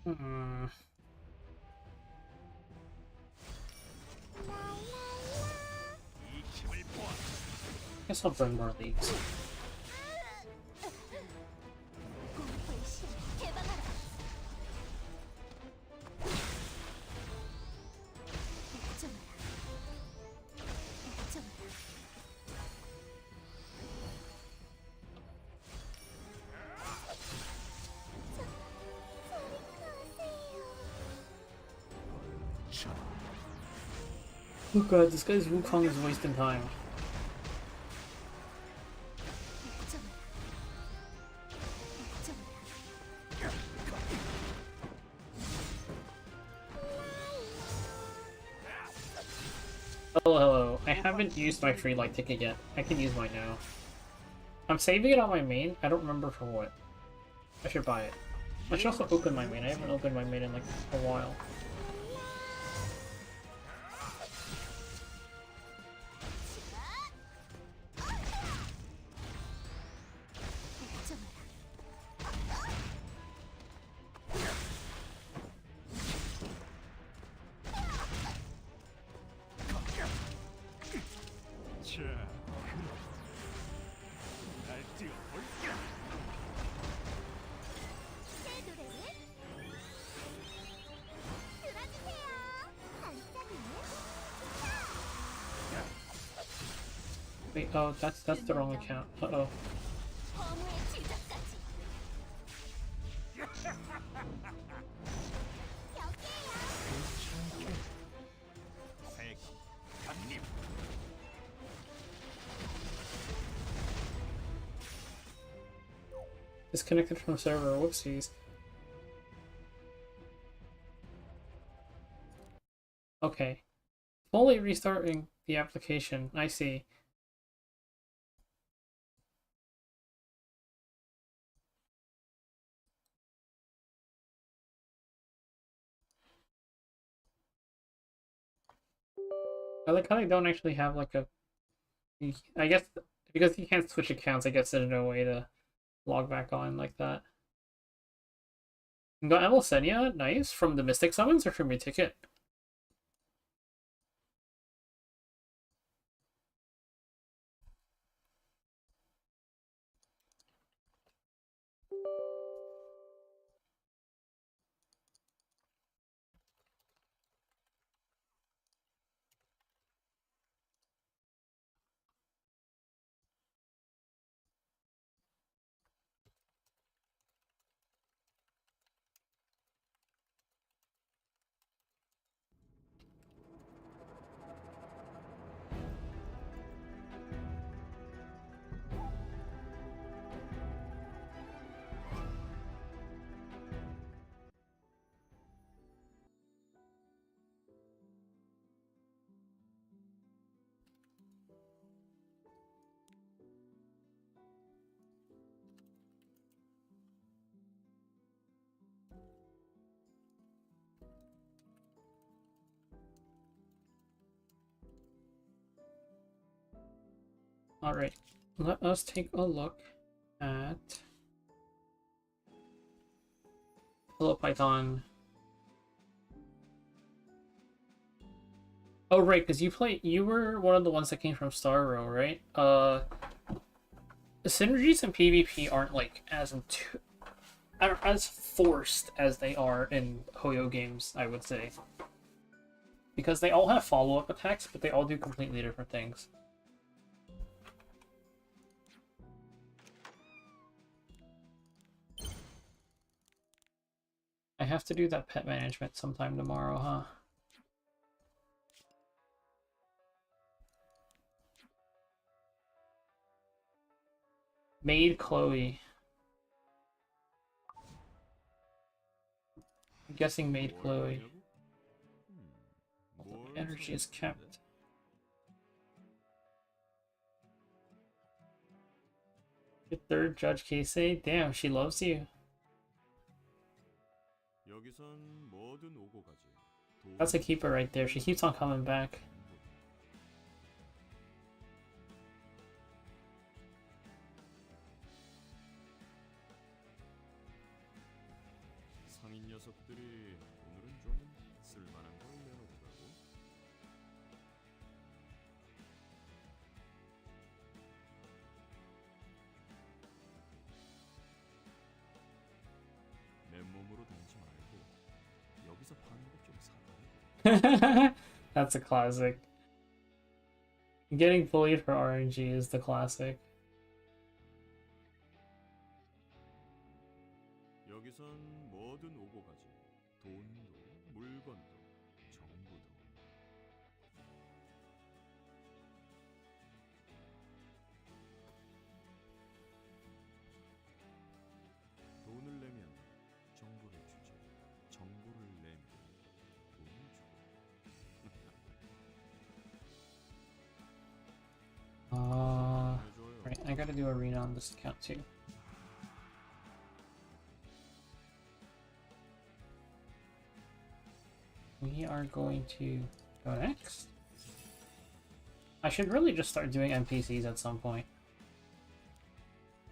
Hmm. Guess I'll burn more leaves. Oh god, this guy's Wukong is wasting time. Hello, hello. I haven't used my free light ticket yet. I can use mine now. I'm saving it on my main. I don't remember for what. I should buy it. I should also open my main. I haven't opened my main in like a while. Wait, oh, that's the wrong account. Uh-oh. Disconnected from server, whoopsies. Okay. Fully restarting the application, I see. I like how they don't actually have like a... I guess because you can't switch accounts, I guess there's no way to log back on like that. You got Emilsenia, nice. From the Mystic Summons or from your ticket? Alright, let us take a look at... Hello, Python. Oh, right, because you were one of the ones that came from Star Row, right? The synergies in PvP aren't like aren't as forced as they are in Hoyo games, I would say. Because they all have follow-up attacks, but they all do completely different things. I have to do that pet management sometime tomorrow, huh? Maid Chloe. I'm guessing Maid Chloe. Energy is kept. Your third Judge Casey? Damn, she loves you. That's a keeper right there. She keeps on coming back. 녀석들이 오늘은 좀 쓸만한 걸 내놓더라고. 내 몸으로 다니지 말고 여기서 파는 것 좀 사달라고. That's a classic. Getting bullied for RNG is the classic. 여기선 뭐든 오고 가지. 돈도, 물건도, 정보도. 돈을 내면 정보를 주지. 정보를 내면 돈을 주고. Right, I gotta do arena on this account too. We are going to go next. I should really just start doing NPCs at some point.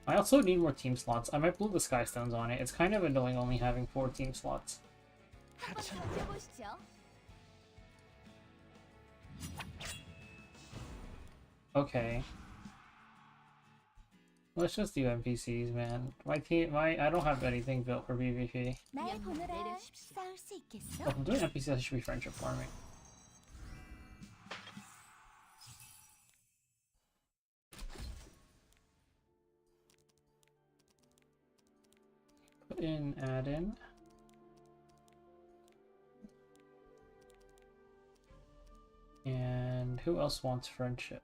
I also need more team slots. I might blow the Sky Stones on it. It's kind of annoying only having 4 team slots. Okay. Let's just do NPCs, man. I don't have anything built for PvP. If I'm doing NPCs, I should be friendship farming. Put in add-in. And who else wants friendship?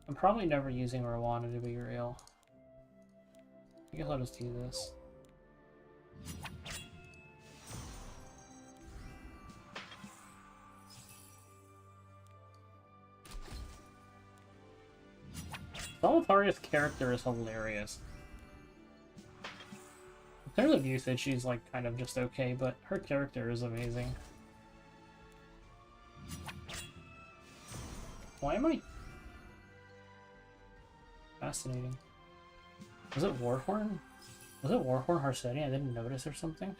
I'm probably never using Rwanda to be real. I guess I'll just do this. Solitaria's character is hilarious. In terms of usage, she's like kind of just okay, but her character is amazing. Why am I... Fascinating. Was it Warhorn? Was it Warhorn Harseti? I didn't notice or something?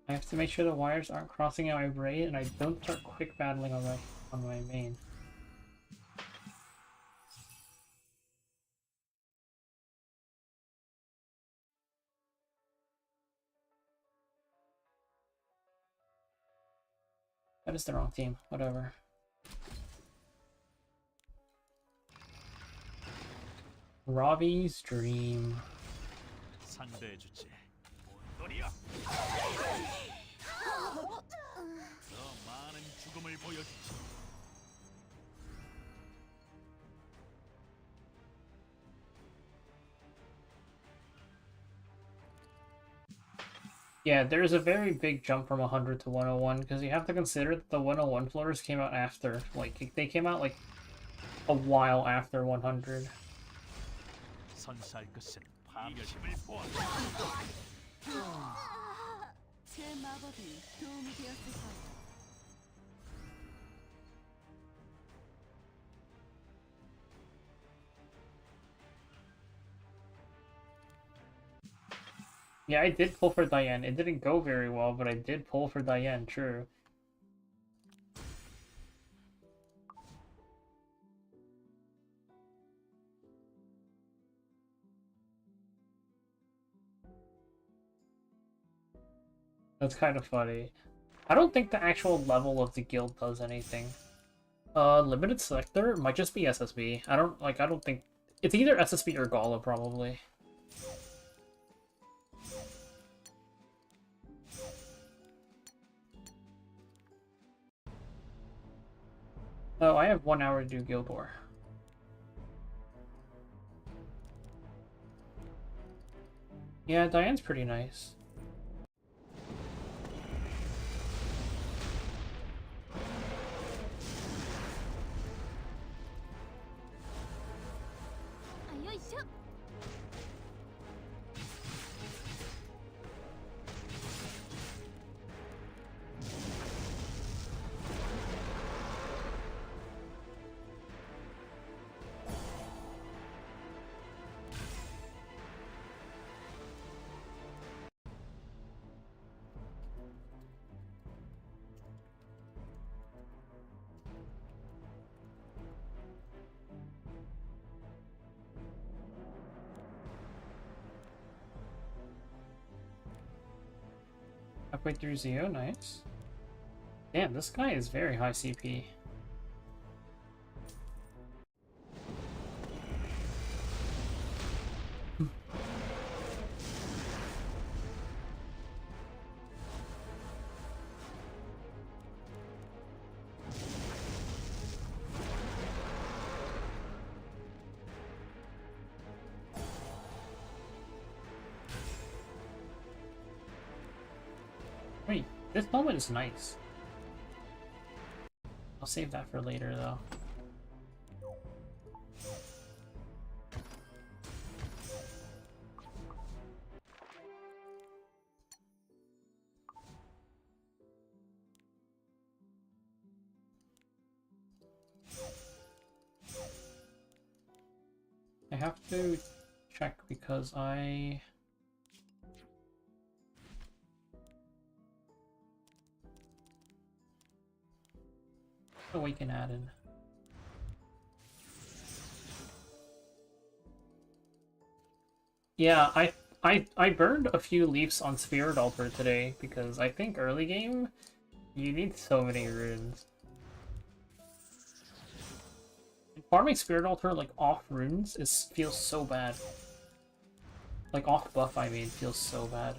I have to make sure the wires aren't crossing out my braid and I don't start quick battling on my main. That is the wrong team, whatever. Robbie's dream. 상대해주지. 뭔 소리야? 더 많은 죽음을 보여주지. Yeah, there's a very big jump from 100 to 101 because you have to consider that the 101 floors came out after. Like, they came out like a while after 100. 선사할 것은 방심을 보아. 제 마법이 도움이 되었을 거예요. Yeah, I did pull for Diane. It didn't go very well, but I did pull for Diane, true. That's kind of funny. I don't think the actual level of the guild does anything. Limited selector might just be SSB. I don't think... It's either SSB or Gala, probably. Oh, I have 1 hour to do Guild War. Yeah, Diane's pretty nice. Halfway through Zio, nice. Damn, this guy is very high CP. Wait, this moment is nice. I'll save that for later, though. I have to check because I... Awaken added. Yeah, I burned a few leaves on Spirit Altar today because I think early game you need so many runes. And farming Spirit Altar like off runes feels so bad. Like off buff I mean feels so bad.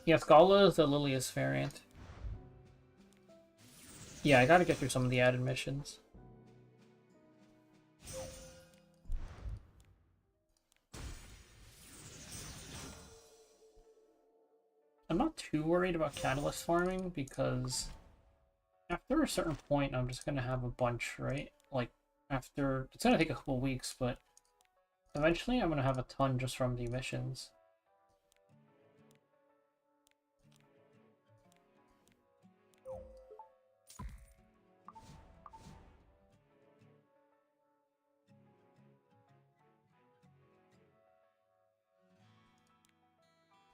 Yeah, Scala is the Lilius variant. Yeah, I gotta get through some of the added missions. I'm not too worried about catalyst farming because after a certain point I'm just gonna have a bunch, right? Like after it's gonna take a couple weeks, but eventually I'm gonna have a ton just from the missions.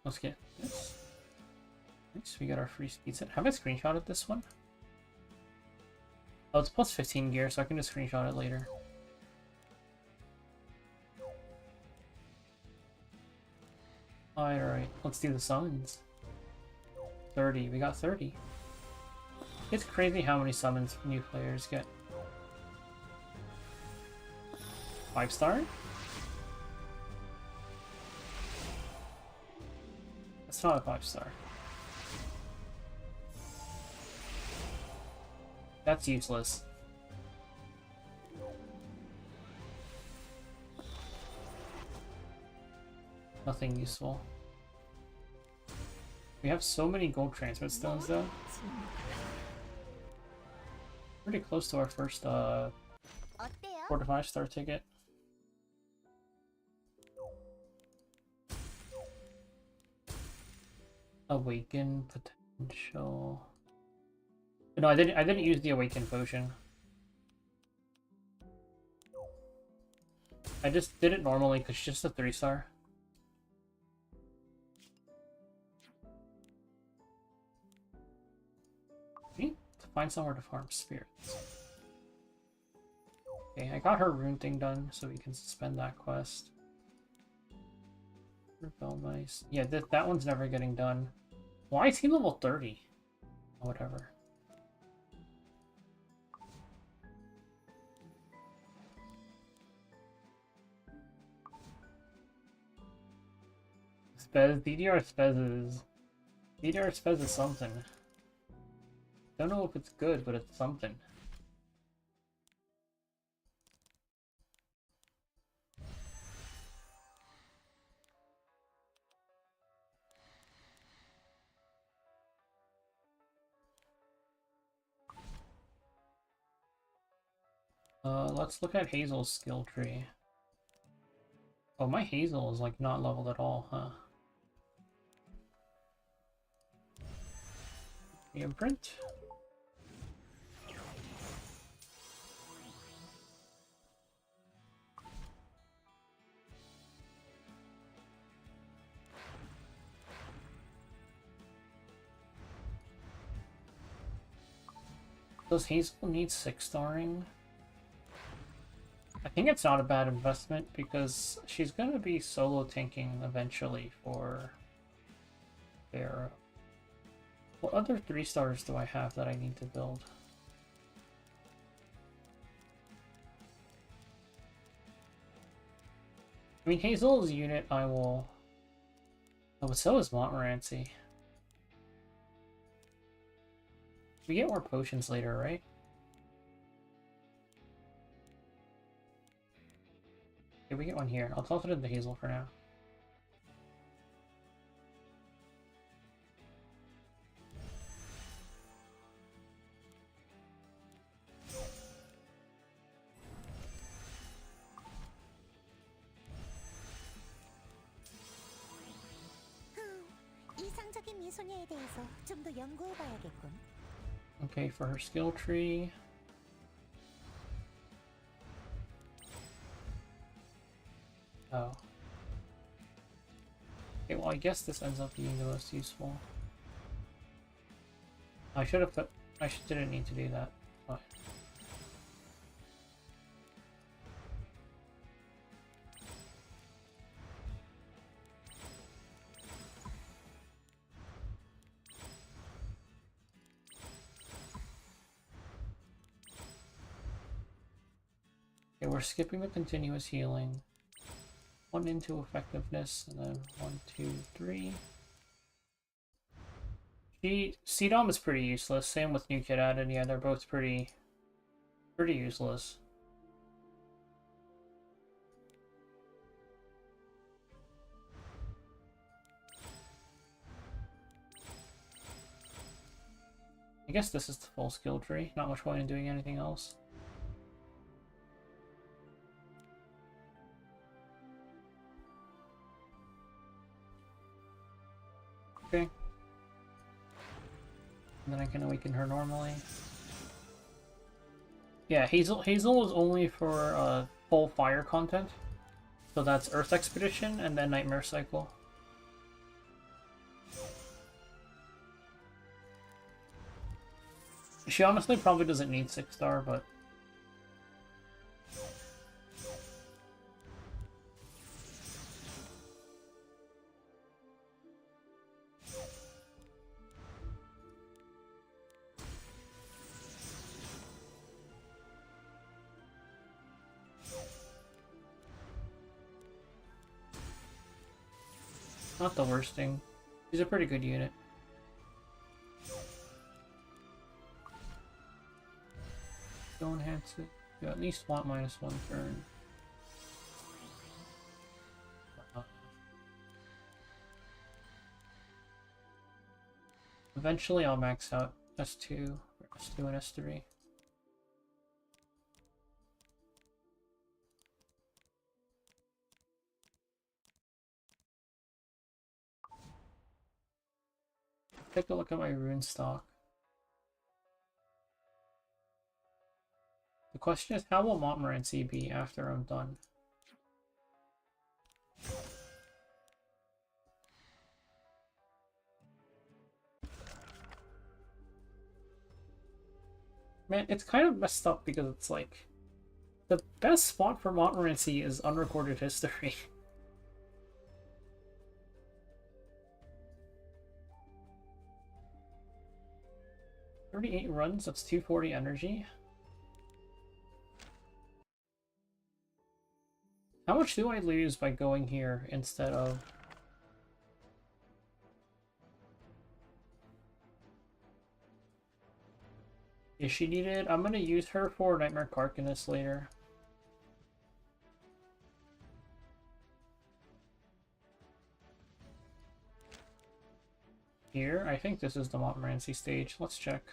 Let's get this. Nice, we got our free speed set. Have I screenshotted this one? Oh, it's plus 15 gear, so I can just screenshot it later. Alright, let's do the summons. 30, we got 30. It's crazy how many summons new players get. 5-star? That's not a 5-star. That's useless. Nothing useful. We have so many gold transmit stones though. Pretty close to our first 4 to 5-star ticket. Awaken potential. No, I didn't use the awaken potion. I just did it normally because it's just a 3-star. We need to find somewhere to farm spirits. Okay, I got her rune thing done, so we can suspend that quest. Rebel mice. Yeah, that one's never getting done. Why is he level 30? Whatever. Spez, DDR Spez is something. Don't know if it's good, but it's something. Let's look at Hazel's skill tree. Oh, my Hazel is like not leveled at all, huh? The imprint. Does Hazel need 6-starring? I think it's not a bad investment because she's gonna be solo tanking eventually for their... What other 3-stars do I have that I need to build? I mean, Hazel's unit I will... Oh, but so is Montmorency. We get more potions later, right? Okay, we get one here. I'll toss it into Hazel for now. 이상적인 미소녀에 대해서 좀 더 연구해봐야겠군. Okay, for her skill tree. Oh. Okay, well I guess this ends up being the most useful. I should have put... didn't need to do that. Fine. Okay, we're skipping the continuous healing. 1 into effectiveness, and then 1, 2, 3. CDOM is pretty useless. Same with New Kid added. Yeah, they're both pretty useless. I guess this is the full skill tree. Not much point in doing anything else. Okay. And then I can awaken her normally. Yeah, Hazel is only for full fire content. So that's Earth Expedition and then Nightmare Cycle. She honestly probably doesn't need 6-star, but... Not the worst thing. She's a pretty good unit. Go enhance it. You at least want -1 turn. Eventually I'll max out S2 and S3. Take a look at my rune stock. The question is, how will Montmorency be after I'm done? Man, it's kind of messed up because it's like... The best spot for Montmorency is unrecorded history. $38 runs, that's 240 energy. How much do I lose by going here instead of... Is she needed? I'm gonna use her for Nightmare Carcanus later. Here, I think this is the Montmorency stage. Let's check.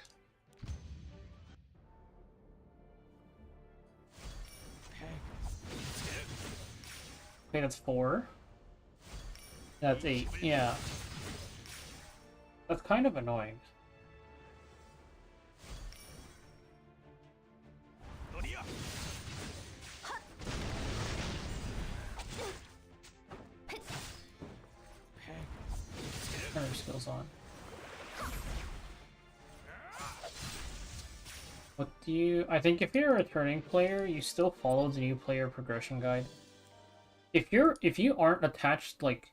Okay, that's 4. That's 8. Yeah. That's kind of annoying. Turn her skills on. What do you... I think if you're a returning player, you still follow the new player progression guide. If you aren't attached, like...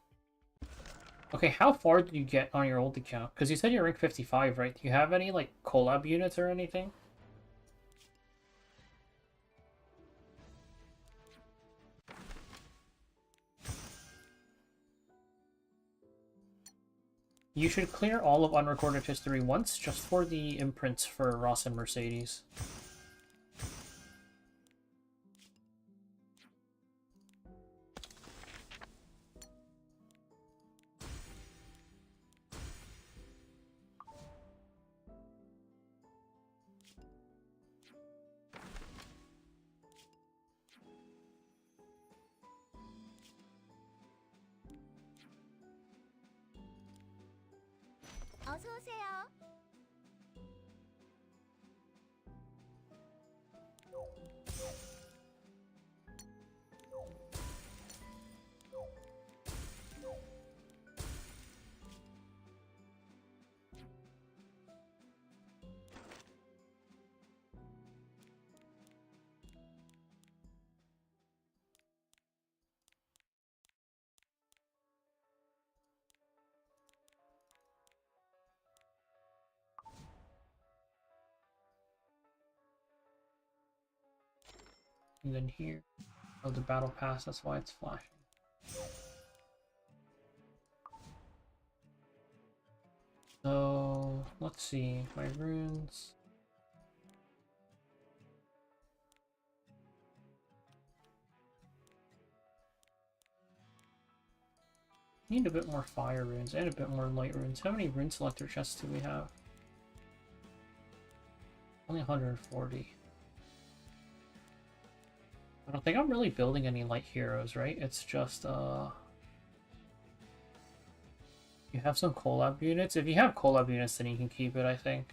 Okay, how far did you get on your old account? Because you said you're rank 55, right? Do you have any, like, collab units or anything? You should clear all of unrecorded history once, just for the imprints for Ross and Mercedes. 어서 오세요. And then here, oh, the battle pass, that's why it's flashing. So, let's see, my runes. Need a bit more fire runes and a bit more light runes. How many rune selector chests do we have? Only 140. I don't think I'm really building any light heroes, right? It's just, you have some collab units. If you have collab units, then you can keep it, I think.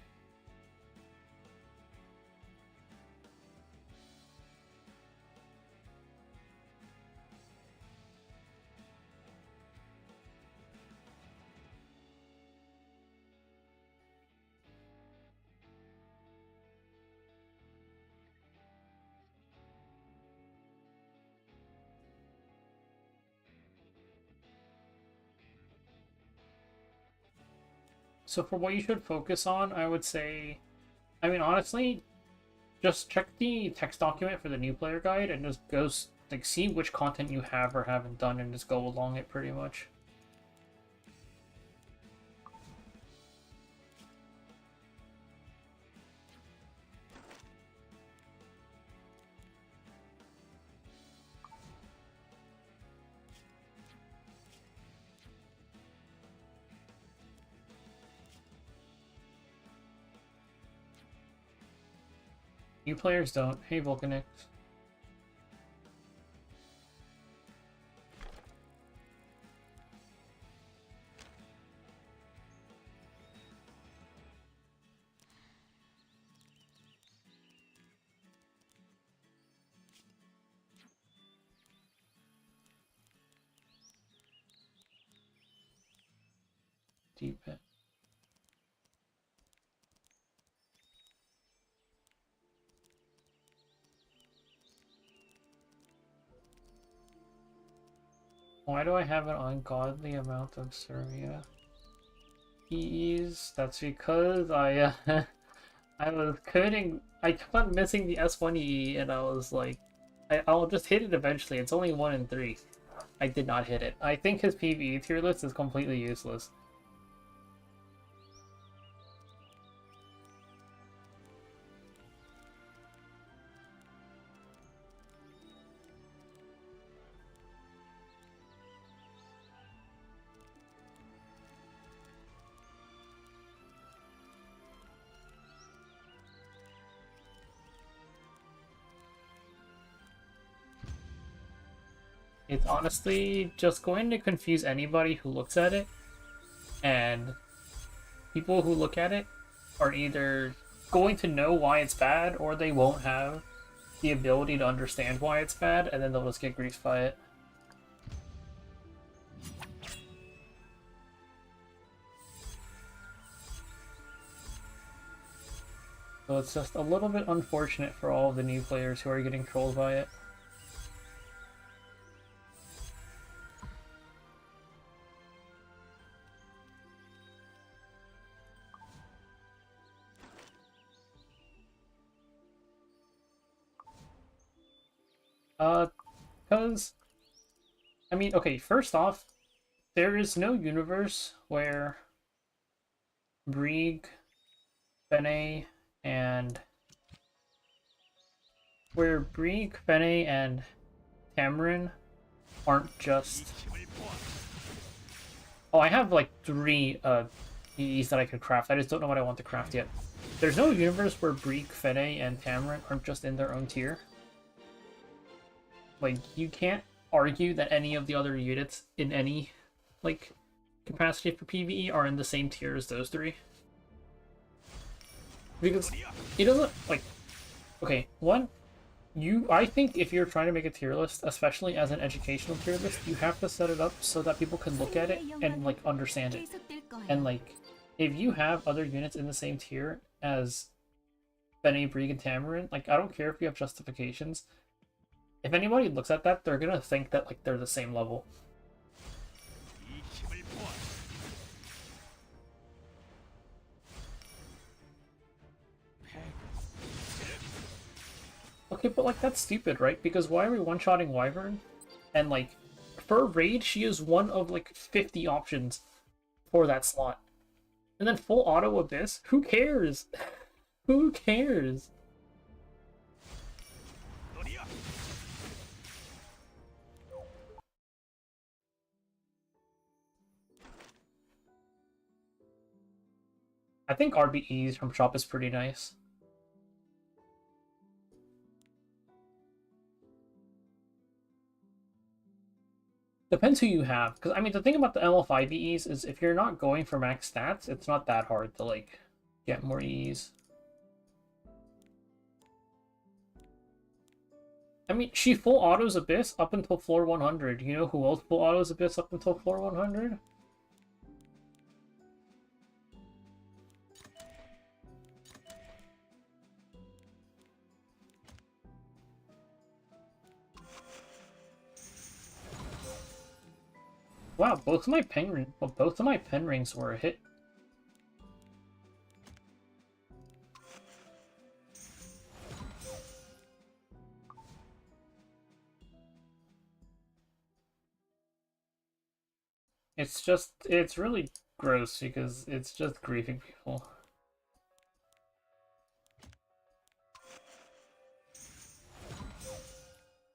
So for what you should focus on, I would say, I mean, honestly, just check the text document for the new player guide and just goes, like, see which content you have or haven't done and just go along it pretty much. New players don't. Hey, Volcanic. Deep pit. Why do I have an ungodly amount of Serbia? EEs? That's because I I was coding. I kept on missing the S1 EE, and I was like, I'll just hit it eventually. It's only 1 in 3. I did not hit it. I think his PvE tier list is completely useless. It's honestly just going to confuse anybody who looks at it, and people who look at it are either going to know why it's bad, or they won't have the ability to understand why it's bad, and then they'll just get griefed by it. So it's just a little bit unfortunate for all of the new players who are getting trolled by it. Because, I mean, okay, first off, there is no universe where Brieg, Bene, and Tamarin aren't just... Oh, I have like 3 EEs that I could craft. I just don't know what I want to craft yet. There's no universe where Brieg, Fene, and Tamarin aren't just in their own tier. Like, you can't argue that any of the other units in any, like, capacity for PvE are in the same tier as those 3. Because it doesn't, like, okay, one, I think if you're trying to make a tier list, especially as an educational tier list, you have to set it up so that people can look at it and, like, understand it. And, like, if you have other units in the same tier as Bene, Brieg, and Tamarin, like, I don't care if you have justifications. If anybody looks at that, they're gonna think that, like, they're the same level. Okay, but, like, that's stupid, right? Because why are we one-shotting Wyvern? And, like, for raid, she is one of, like, 50 options for that slot. And then full auto Abyss? Who cares? Who cares? I think RBEs from shop is pretty nice. Depends who you have, because I mean the thing about the ML5 EEs is if you're not going for max stats, it's not that hard to like get more EEs. I mean, she full autos Abyss up until floor 100. You know who else full autos Abyss up until floor 100? Wow, both of my pen rings were a hit. It's really gross because it's just griefing people.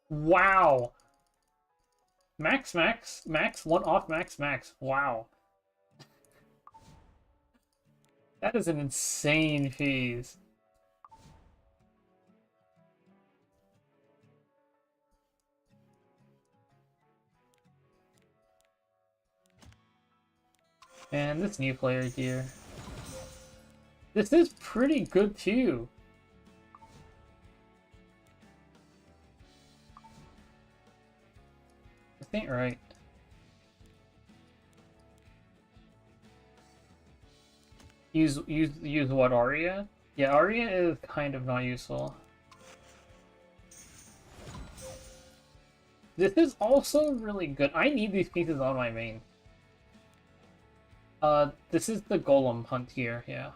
Wow! Max, one off max. Wow. That is an insane phase. And this new player here. This is pretty good too. This ain't right. Use what, Arya? Yeah, Arya is kind of not useful. This is also really good. I need these pieces on my main. This is the Golem hunt here, yeah.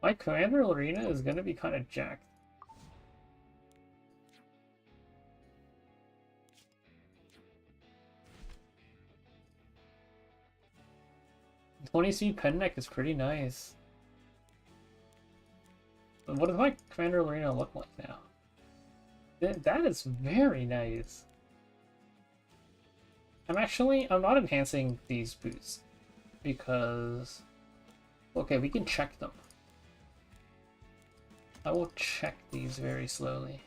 My Commander Arena is gonna be kind of jacked. The 20 pen neck is pretty nice. But what does my Commander Arena look like now? That is very nice. I'm not enhancing these boots because, okay, we can check them. I will check these very slowly.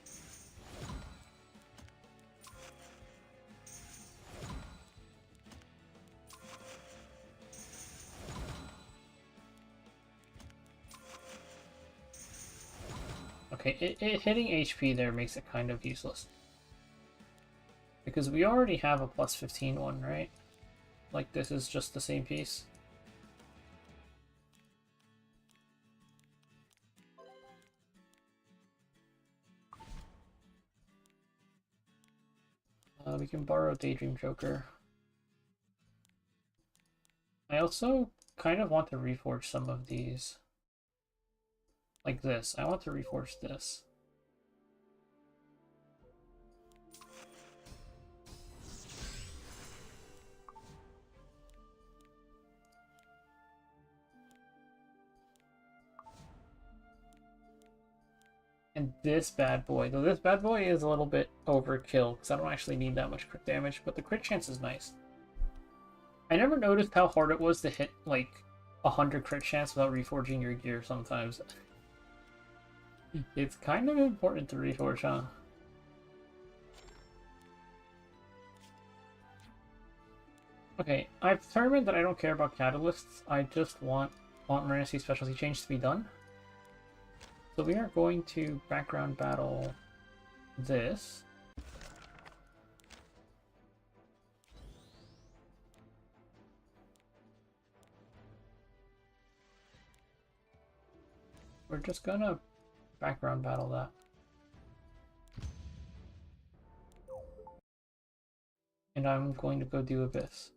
Okay, hitting HP there makes it kind of useless. Because we already have a plus 15 one, right? Like, this is just the same piece. We can borrow Daydream Joker. I also kind of want to reforge some of these. Like this. I want to reforge this. And this bad boy. Though this bad boy is a little bit overkill, because I don't actually need that much crit damage, but the crit chance is nice. I never noticed how hard it was to hit, like, 100 crit chance without reforging your gear sometimes. It's kind of important to reforge, huh? Okay, I've determined that I don't care about catalysts. I just want emergency specialty change to be done. So we are going to background battle this. We're just gonna background battle that. And I'm going to go do Abyss.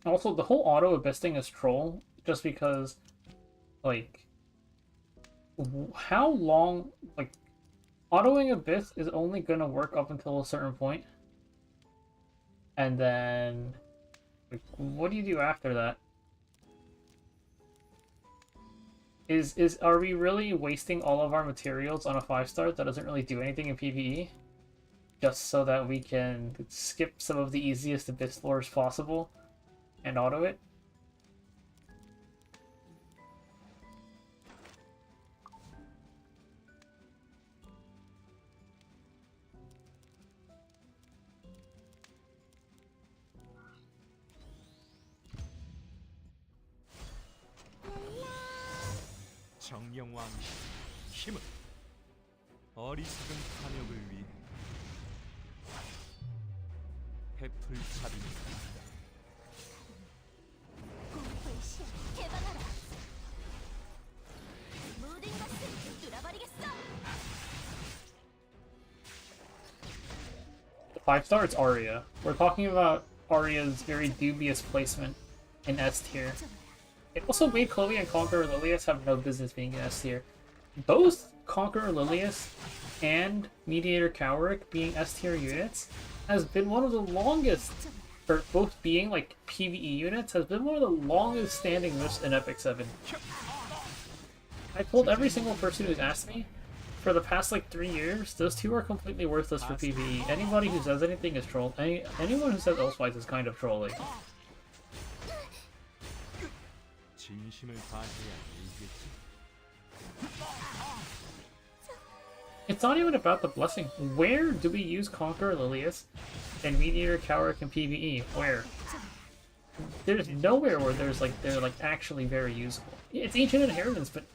Also, the whole auto Abyss thing is troll, just because, like, how long, like, autoing Abyss is only gonna work up until a certain point. And then, like, what do you do after that? Are we really wasting all of our materials on a 5-star that doesn't really do anything in PvE? Just so that we can skip some of the easiest Abyss floors possible and auto it? 정령왕 힘은 어리석은 탐욕을 위해 베풀 차림이다. 공포의 시야 개방하라. 모든 것을 뚫어버리겠어. 5-star, it's Arya. We're talking about Arya's very dubious placement in S tier. It also made Chloe and Conqueror Lilius have no business being in S tier. Both Conqueror Lilius and Mediator Cowrick being S tier units has been one of the longest, or both being like PvE units, has been one of the longest standing lists in Epic 7. I told every single person who's asked me, for the past like 3 years, those two are completely worthless for PvE. Anybody who says anything is troll. Anyone who says elsewise is kind of trolling. 진심을 다해야 이겠지. It's not even about the blessing. Where do we use Conqueror Lilius and Mediator Cowrick in PvE? Where? There's nowhere where they're like actually very useful. It's Ancient Inheritance, but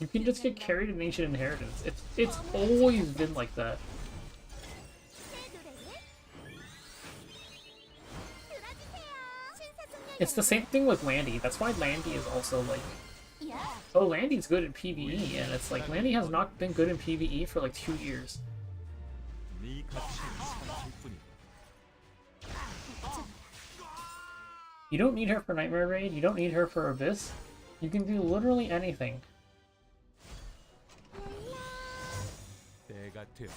you can just get carried in Ancient Inheritance. It's always been like that. It's the same thing with Landy. That's why Landy is also like, oh, Landy's good in PvE, and it's like Landy has not been good in PvE for like 2 years. 네 가치는 삼킬 뿐이야. You don't need her for Nightmare Raid, you don't need her for Abyss. You can do literally anything. 때가 되었다.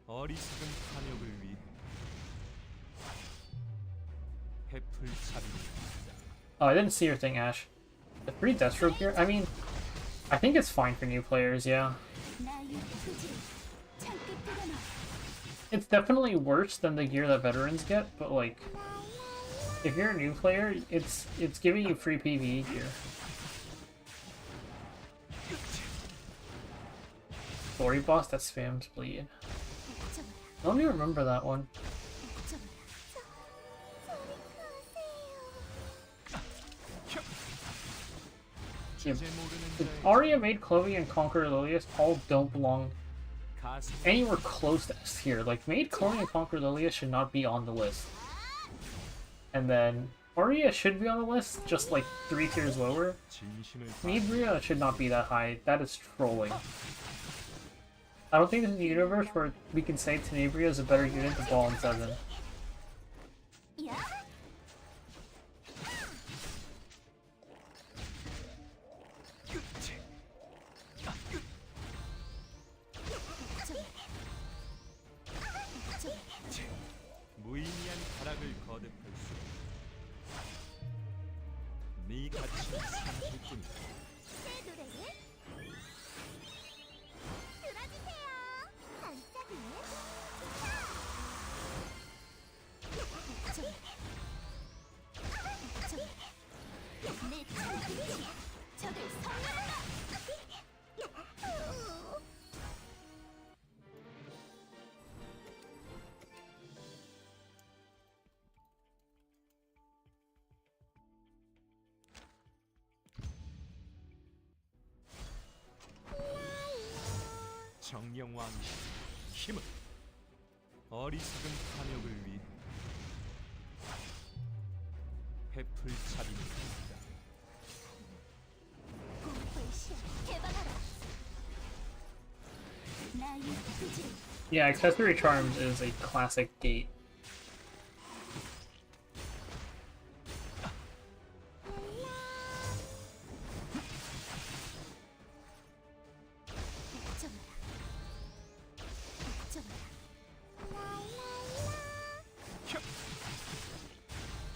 어리석은 탐욕을 위해 베풀 차림이다. Oh, I didn't see your thing, Ash. The free Deathstroke gear? I mean, I think it's fine for new players, yeah. It's definitely worse than the gear that veterans get, but like, if you're a new player, it's giving you free PvE gear. Story boss that spams bleed. I don't even remember that one. Yeah, 주제 모르는 자의 Arya, Maid, Chloe, and Conqueror Lilius all don't belong 가슴 anywhere close to S tier. Like, Maid, Chloe, and Conqueror Lilius should not be on the list. And then Arya should be on the list, just like 3 tiers lower. 진심을 Tenebria should not be that high. That is trolling. I don't think there's a universe where we can say Tenebria is a better unit than Ball and 7. 무의미한 타락을 거듭할수록 네 가치는 사라질 뿐이다. 정령왕의 힘은 어리석은 탐욕을 위해 베풀차림이다. Yeah, Accessory Charms is a classic gate.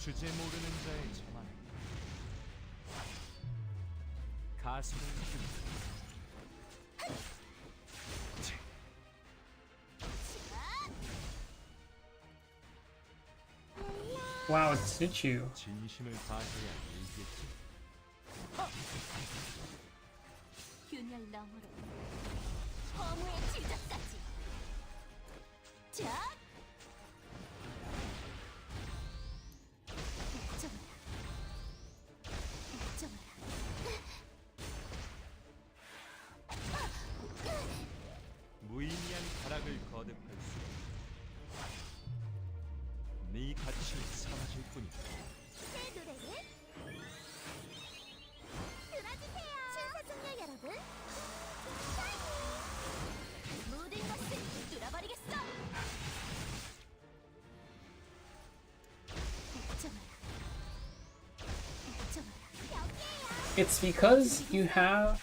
주제 모르는 자의 저만 가슴을 휘두르 Wow, it's Nichu. 진심을 다해야 이겠지. 균열 너머로 허무의 지적까지. 자. 무의미한 타락을 거듭할수록 네 가치는 사라질 뿐이다. 새 노래를 들어주세요. 신사숙녀 여러분, 모든 것을 뚫어버리겠어. It's because you have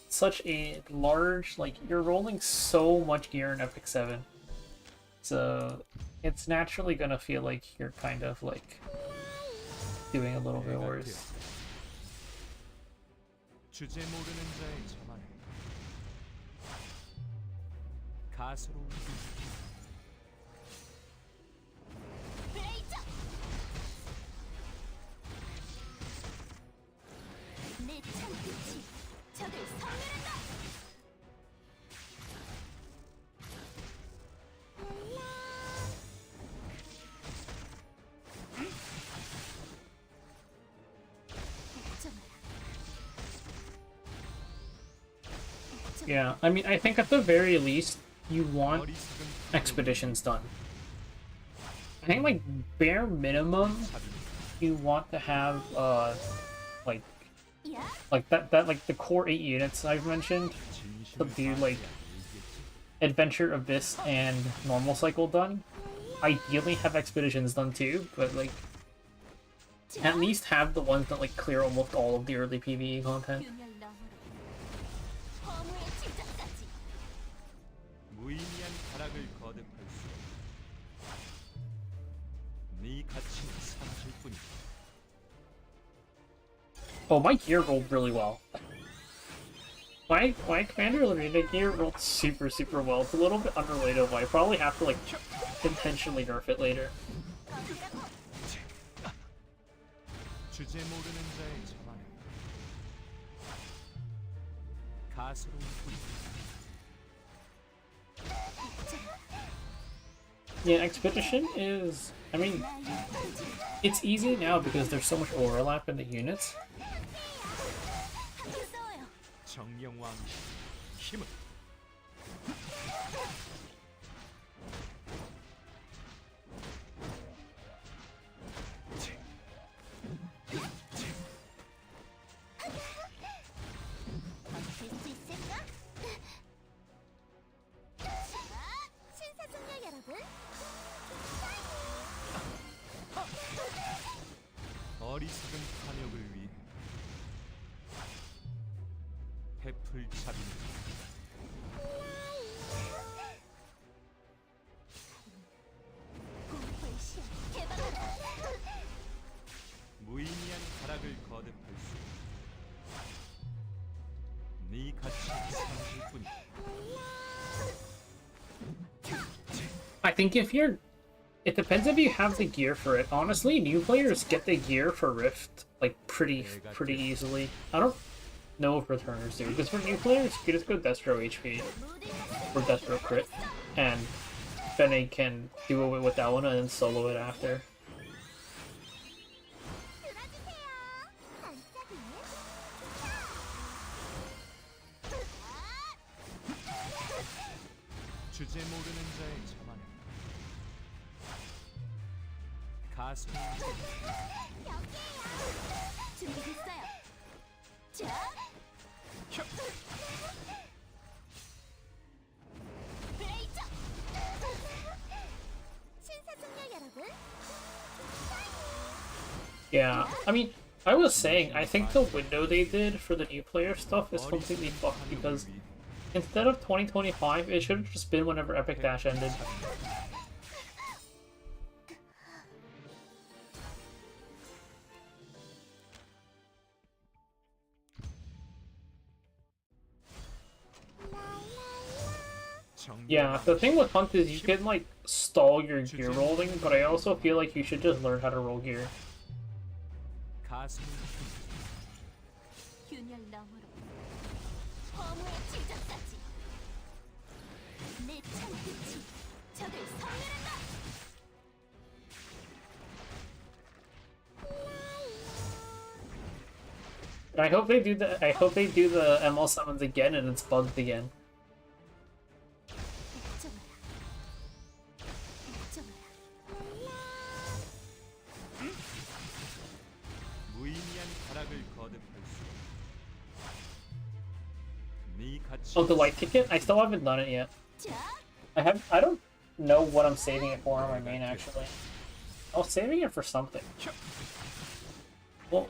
such a large, like, you're rolling so much gear in Epic 7. So it's naturally gonna feel like you're kind of like doing a little bit worse. 주제 모르는 자의 저만에 가스로 블레이저. 내 창끝이 적을 섬멸한다. Yeah, I mean, I think at the very least, you want 어리석은 expeditions done. I think, like, bare minimum, you want to have, like like the core 8 units I've mentioned, to do, like, Adventure, Abyss, and Normal Cycle done. Ideally have expeditions done too, but, like, at least have the ones that, like, clear almost all of the early PvE content. 균열 너머로 허무의 지적까지. 무의미한 타락을 거듭할수록 네 가치는 사라질 뿐이다. Oh, my gear rolled really well. My Commander Lorena gear rolled super well. It's a little bit underrated, but I probably have to, like, intentionally nerf it later. 주제 모르는 자의 저만에 가스로 Yeah, Expedition is... I mean, it's easy now because there's so much overlap in the units. 정령왕 힘을 버틸 수 있을까? 신사숙녀 여러분, 어리석은 탐욕을 위해 해풀잡이는 공포의 시야 개방하라. 무의미한 가락을 거듭할 수 네 가치 사라질 뿐이야. I think if you're, it depends if you have the gear for it. Honestly, new players get the gear for Rift like pretty easily. I don't know if returners do, because for new players you just go Destro HP or Destro crit, and Fene can do it with that one and then solo it after. 주제 모르는 자의 자만은 가슴 준비됐어요. 자, 블레이저. 신사숙녀 여러분, Yeah, I mean, I was saying, I think the window they did for the new player stuff is completely fucked, because instead of 2025, it should have just been whenever Epic Dash ended. Yeah, the thing with Hunt is you can, like, stall your gear rolling, but I also feel like you should just learn how to roll gear. 가슴 균열 너머로 허무의 지점까지 내 창끝이 적을 섬멸한다. I hope they do the ML summons again and it's bugged again. 무의미한 가락을 거듭할 수 네 가치 Oh, the white ticket? I still haven't done it yet. I don't know what I'm saving it for on my main actually. I was saving it for something. Well,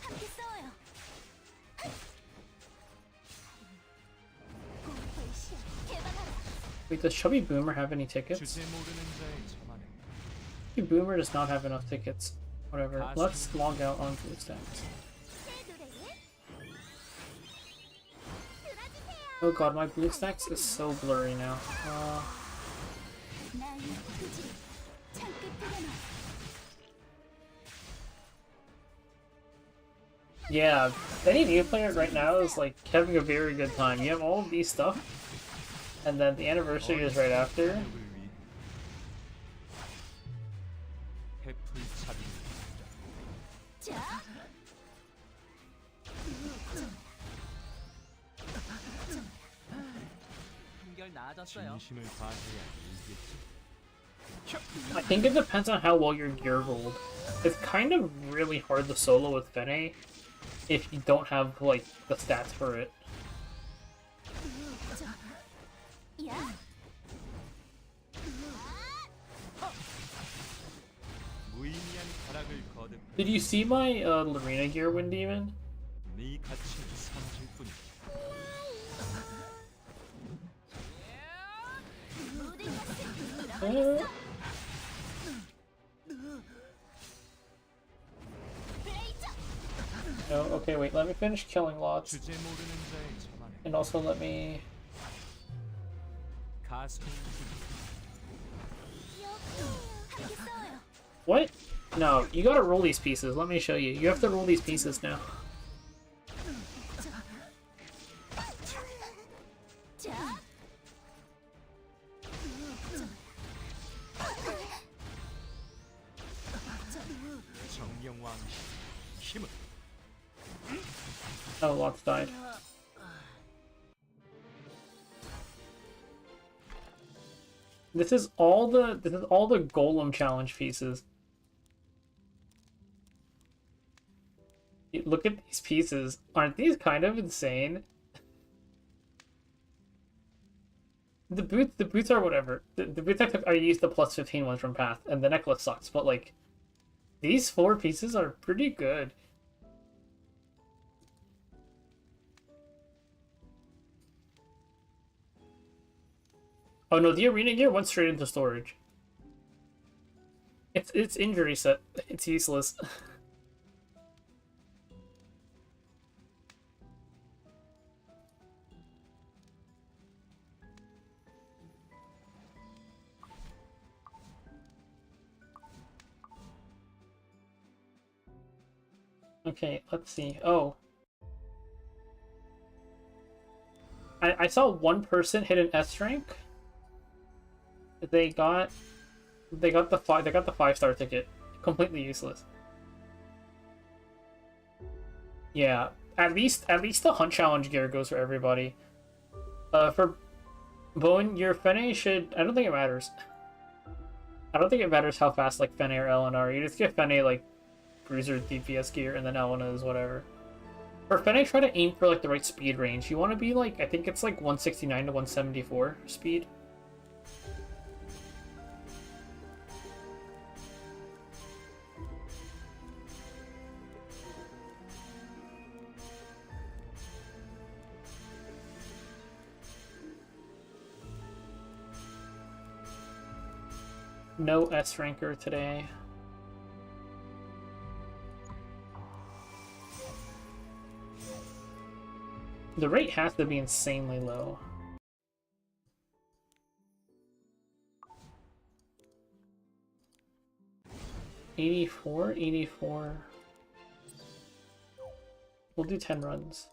함께 싸워요. 공포의 시야 개방하라. wait, does Chubby Boomer have any tickets? 주제 모르는 자의 자만은 Chubby Boomer does not have enough tickets. Whatever. Let's log out on Blue Stacks. 새 노래에 들어주세요. Oh god, my Blue Stacks is so blurry now. 나의 구질을 창끝에 놔. Yeah, any new player right now is like having a very good time. You have all of these stuff, and then the anniversary is right after. 탐욕을 위해 해풀잡이는 자, 한결 나아졌어요. 진심을 다해야 이겠지. I think it depends on how well your gear rolled. It's kind of really hard to solo with Fene if you don't have like the stats for it. 야, 무의미한 가락을 거듭할 Did you see my Lorena gear win demon? 네 가치는 사라질 뿐이야. 모든 것을 블레이저. No, okay, wait, let me finish killing lots. 주제 모르는 자의 자만은 And also let me... 가슴을 함께 싸워요. What? No, you gotta roll these pieces. Let me show you. You have to roll these pieces now. 자, 정령왕 힘을 Oh, lots died. This is all the golem challenge pieces. Look at these pieces. Aren't these kind of insane? The boots are whatever. The boots I used the plus 15 ones from Path, and the necklace sucks, but like these 4 pieces are pretty good. Oh no, the arena gear went straight into storage. It's injury set. It's useless. Okay, let's see. Oh. I saw one person hit an S rank. They got the 5-star ticket. Completely useless. Yeah, at least the hunt challenge gear goes for everybody. For Bone, your Fene should. I don't think it matters. I don't think it matters how fast like Fene or Ellen are. You just get Fene like Bruiser DPS gear, and then Elena is whatever. For Fene, try to aim for like the right speed range. You want to be like, I think it's like 169 to 174 speed. No S ranker today. The rate has to be insanely low. $84. We'll do 10 runs.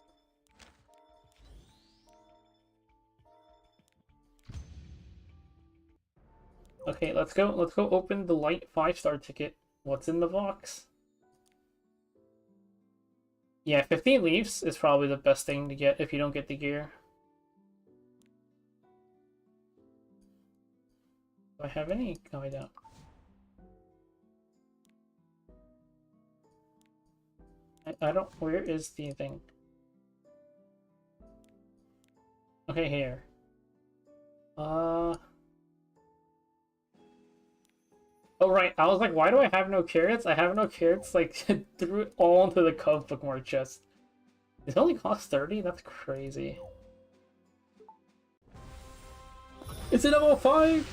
Okay, let's go open the light 5-star ticket. What's in the box? Yeah, 15 leaves is probably the best thing to get if you don't get the gear. Do I have any? No, I don't. I don't. Where is the thing? Okay, here. Oh right, I was like, why do I have no carrots? I have no carrots, like, threw it all into the Cove bookmark chest. It only costs 30? That's crazy. It's a level 5!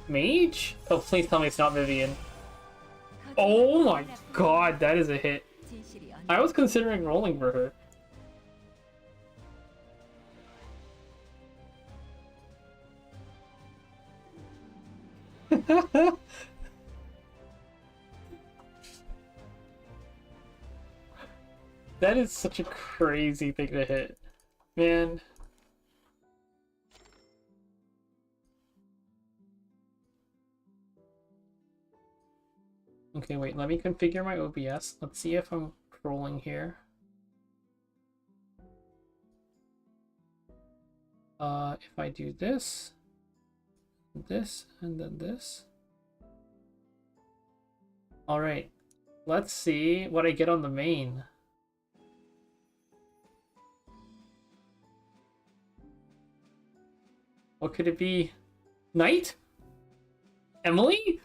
Mage? Oh, please tell me it's not Vivian. Oh my god, that is a hit. I was considering rolling for her. That is such a crazy thing to hit, man. Okay, wait, let me configure my OBS. Let's see if I'm rolling here. If I do this, and then this. Alright, let's see what I get on the main. What could it be? Knight? Emily?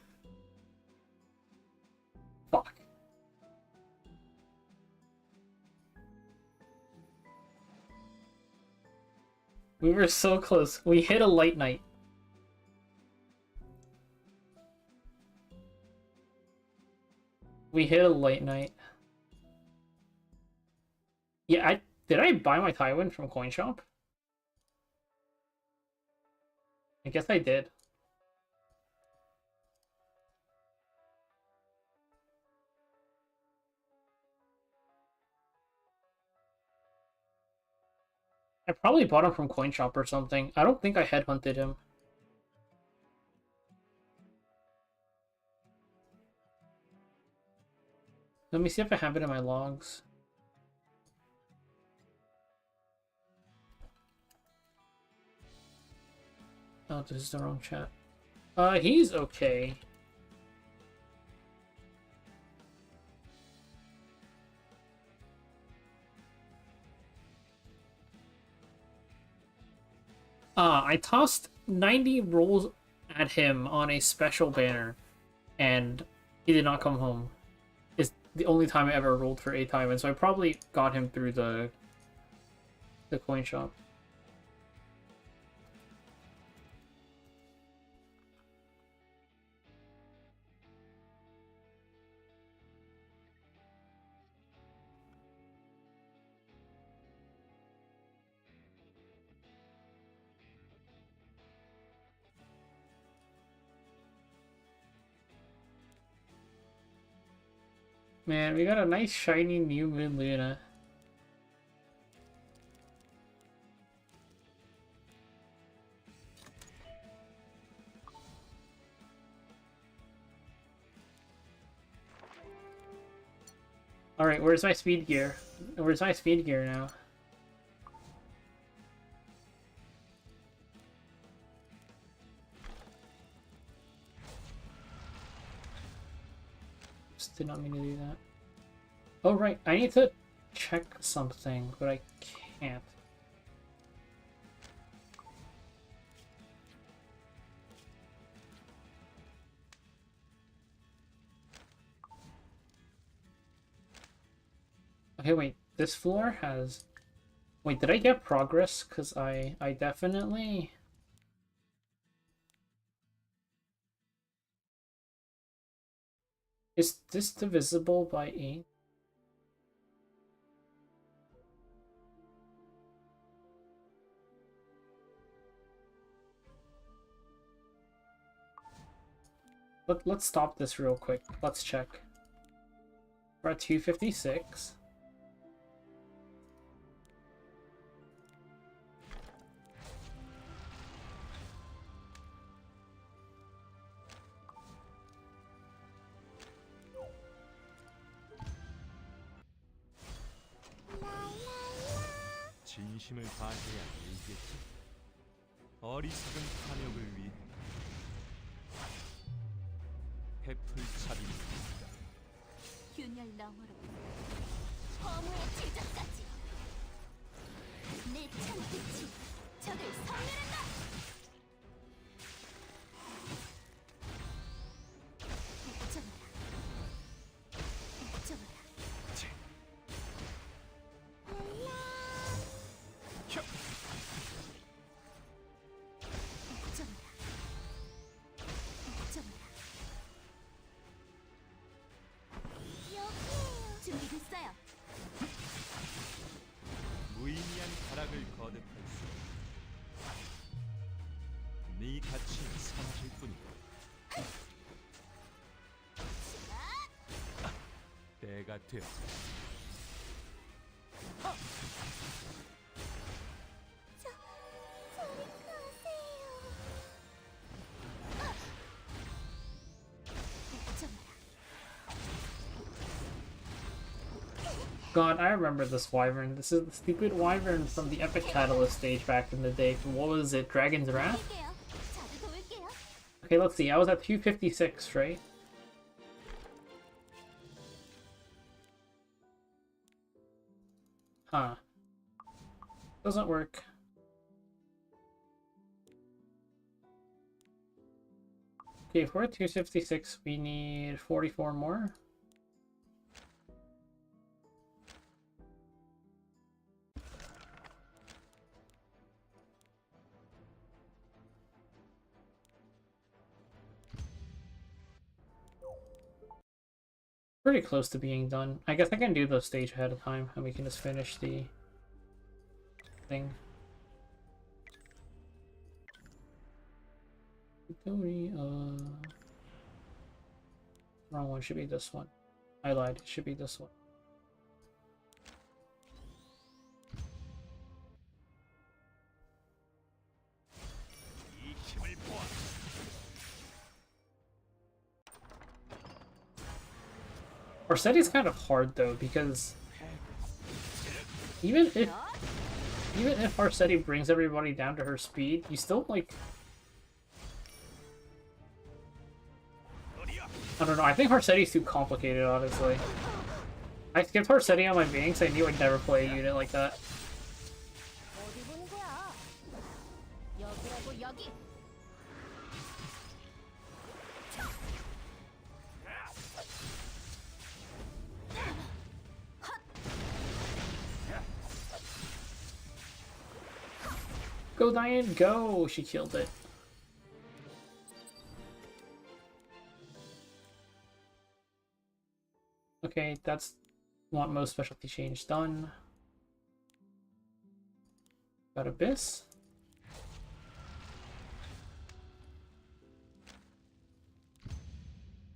Fuck. We were so close. We hit a light knight. We hit a light knight. Yeah, did I buy my Tywin from Coin Shop? I guess I did. I probably bought him from Coin Shop or something. I don't think I headhunted him. Let me see if I have it in my logs. Oh, this is the wrong chat. He's okay. I tossed 90 rolls at him on a special banner, and he did not come home. It's the only time I ever rolled for a time, and so I probably got him through the coin shop. Man, we got a nice shiny new Moon Luna. Alright, where's my speed gear? Where's my speed gear now? Just did not mean to do that. Oh right, I need to check something, but I can't. Okay, wait, this floor has... Wait, did I get progress? Because I definitely... Is this divisible by 8? Let's stop this real quick. Let's check. We're at 256. 진심을 다해야 이겠지. 어리석은 탐욕을 위해 베풀차림이다. 균열 너머로 허무의 지적까지 내 찬빛이 적을 섬멸한다. 옥점하라. 옥점하라. 준비됐어요. 무의미한 가락을 거듭할 수. 네 가치는 사라질 뿐이다. 때가 되었다. 저리 가세요. 옥점하라. God, I remember this wyvern. This is the stupid wyvern from the Epic Catalyst stage back in the day. From what was it, Dragon's Wrath? 할게요. 자주 도울게요. Okay, let's see. I was at 256, right? Huh. Doesn't work. Okay, if we're at 256, we need 44 more. Pretty close to being done. I guess I can do the stage ahead of time and we can just finish the thing. Wrong one, should be this one. I lied, it should be this one. 이 힘을 보아. Orseti's kind of hard though, because even if Orseti brings everybody down to her speed, you still like, I don't know, I think Orseti's too complicated, honestly. I skipped Orseti on my main because I knew I'd never play a unit like that. 어디 보는 거야? 여기라고 여기. Go Diane, go! She killed it. Okay, that's want most specialty change done. Got Abyss.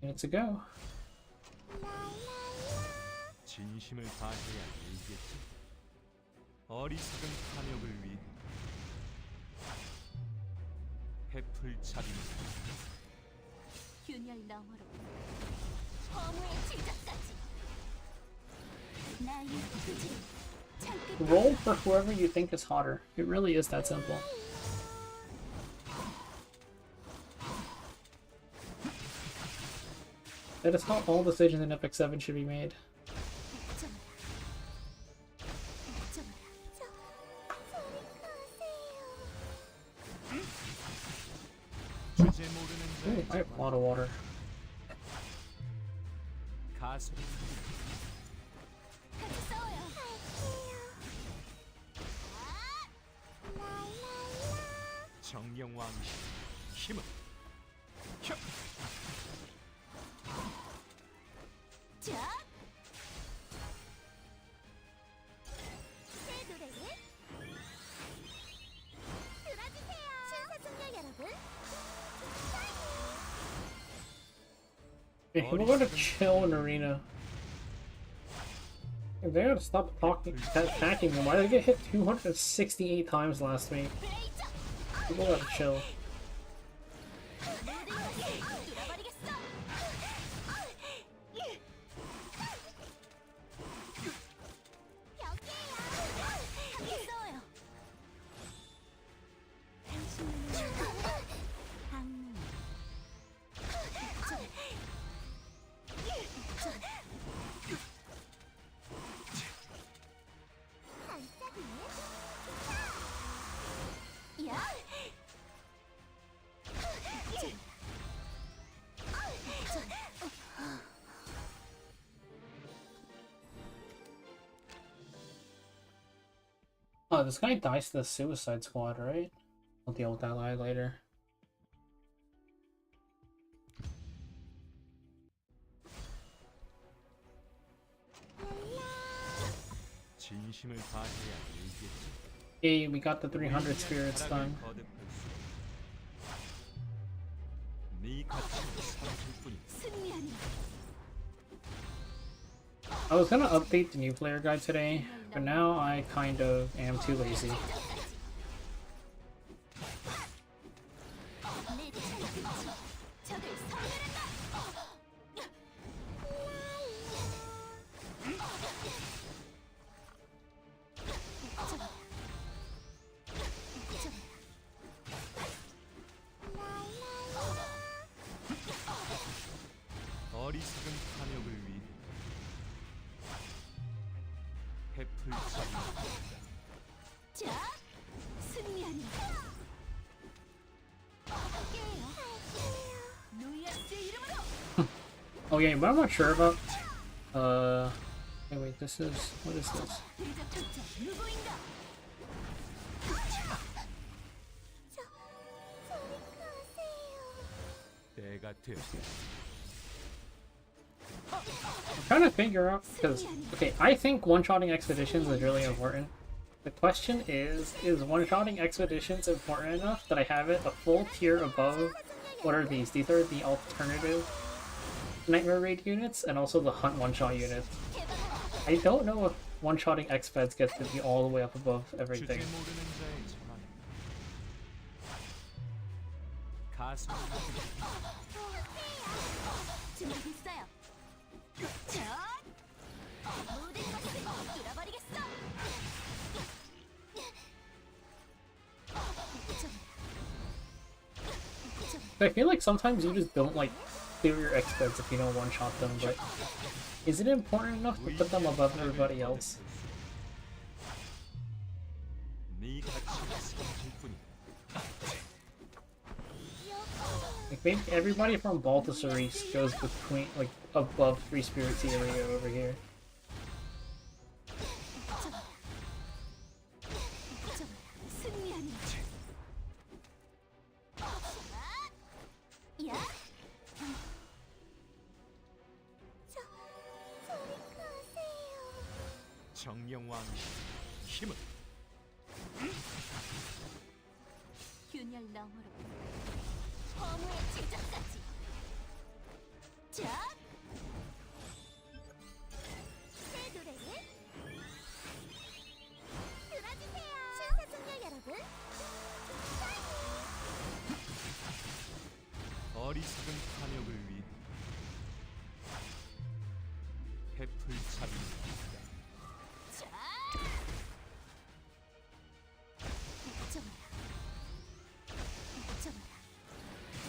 Minutes to go. 진심을 다해야 이겠지. 어리석은 탐욕을 위해 해풀 차림새. 균열 너머로 허무의 지적까지. 나의 부지 창끝. Roll for whoever you think is hotter. It really is that simple. That is how all decisions in Epic 7 should be made. 주제 모르는 Ooh, I have a lot of water. 가수 같이 싸워요. 정령왕 힘은 혀 자, 새 노래를 들어주세요. 신사숙녀 여러분. Hey, we're gonna chill in arena. Hey, they gotta stop attacking them. Why did they get hit 268 times last week? People gotta chill. Oh, this guy dies to the Suicide Squad, right? I'll deal with that lie later. 진심을 다해야 이겠지. Hey, we got the 300 spirits done. 네 가치는 사라질 뿐이다. I was gonna update the new player guide today, but now I kind of am too lazy. 어리석은 탐욕을 위해 해풀 차림새. 자, 승리하니. 노이아스의 이름으로. Oh yeah, but I'm not sure about. Hey, wait, this is what is this? 대적자 누구인가? 때가 되었다. I'm trying to figure out because okay, I think one-shotting expeditions is really important. The question is one-shotting expeditions important enough that I have it a full tier above? What are these? These are the alternative Nightmare Raid units and also the Hunt one-shot units. I don't know if one-shotting expeds gets to be all the way up above 주제 everything. 모르는 자의 전환. 가수 준비됐어요. 자. I feel like sometimes you just don't like clear your experts if you don't one-shot them, but is it important enough to put them above everybody else? 네 가치가 사라질 뿐이야. Like maybe everybody from Ball to Cerise goes between like above Free Spirits area over here. 정령왕 힘을 균열 너머로 허무의 지점까지. 자, 새 노래를 들어주세요. 신사숙녀 여러분. 어리석은 탐욕을 위해 해풀잡이다. 자, 어쩌마라, 어쩌마라.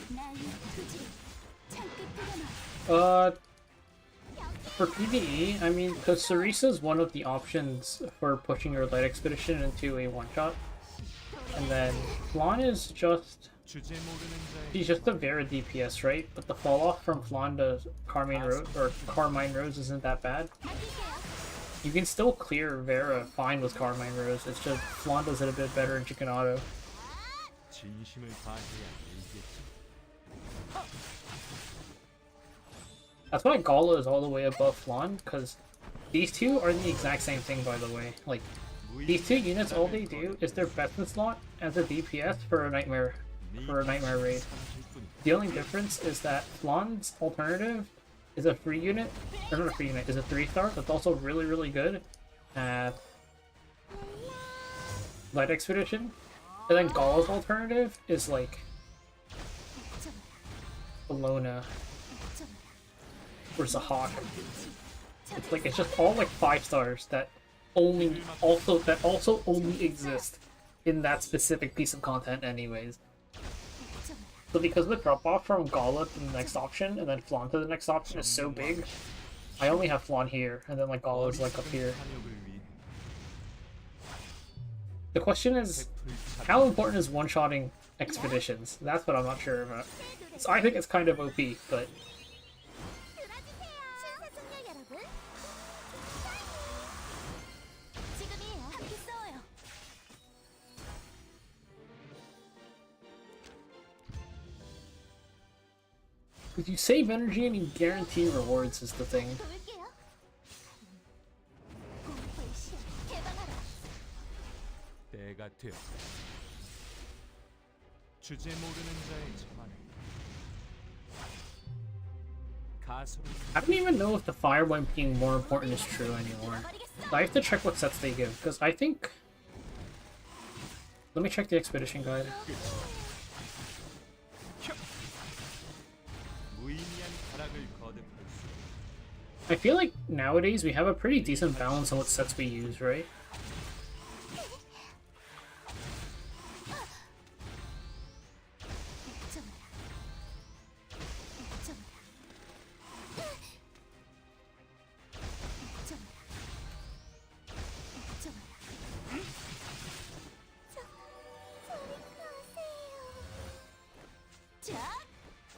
나의 투지를 창끝 For PvE, I mean, because Sarisa is one of the options for pushing your light expedition into a one-shot. And then Flan is just... 주제 모르는 자의 She's just a Vera DPS, right? But the fall-off from Flan to Carmine Rose isn't that bad. You can still clear Vera fine with Carmine Rose, it's just Flan does it a bit better in Chicken Auto. 진심을 다해야 이겠지. That's why Gala is all the way above Flan, because these two are the exact same thing, by the way. Like, these two units, all they do is their Bethany slot as a DPS for a Nightmare raid. The only difference is that Flan's alternative is a free unit, or not a free unit, is a 3-star that's also really, really good at Light Expedition. And then Gala's alternative is like Bologna versus a Hawk. It's like it's just all like 5-stars that also only exist in that specific piece of content anyways. So because the drop off from Gala to the next option and then Flan to the next option is so big, I only have Flan here and then like Gala is like up here. 탐욕을 위해 The question is, how important is one-shotting expeditions? That's what I'm not sure about. So I think it's kind of OP, but 신사숙녀 여러분. 지금이에요. 함께 싸워요. if you save energy and you guarantee rewards is the thing. 도울게요. 공포의 시야 개방하라. 때가 되었다. 주제 모르는 자의 자만을 가소를 I don't even know if the Firewine being more important is true anymore. I have to check what sets they give, because I think... Let me check the expedition guide. 무의미한 가락을 거듭할 수 I feel like nowadays we have a pretty decent balance on what sets we use, right?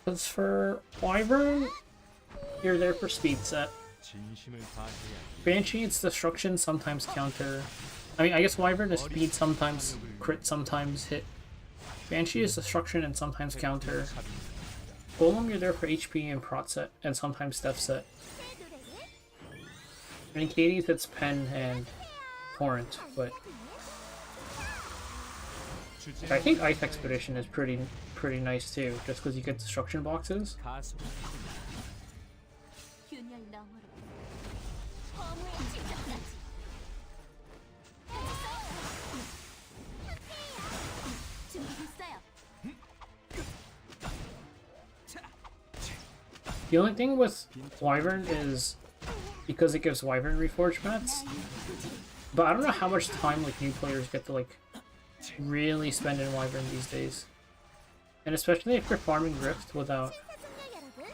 Because for Wyvern, you're there for speed set. 진심을 다해야 Banshee, it's destruction, sometimes counter. I mean, I guess Wyvern is speed, sometimes crit, sometimes hit. Banshee is destruction and sometimes counter. Golem, you're there for HP and prot set, and sometimes death set. And Katie's it's pen and torrent, but 주제 I think Ice Expedition is pretty nice too, just because you get destruction boxes. 가소를 균열 너머로 허무의 지점까지. 준비됐어요. The only thing with Wyvern is because it gives Wyvern Reforged mats, but I don't know how much time like new players get to like really spend in Wyvern these days. And especially if you're farming Rift without... 사중력 여러분,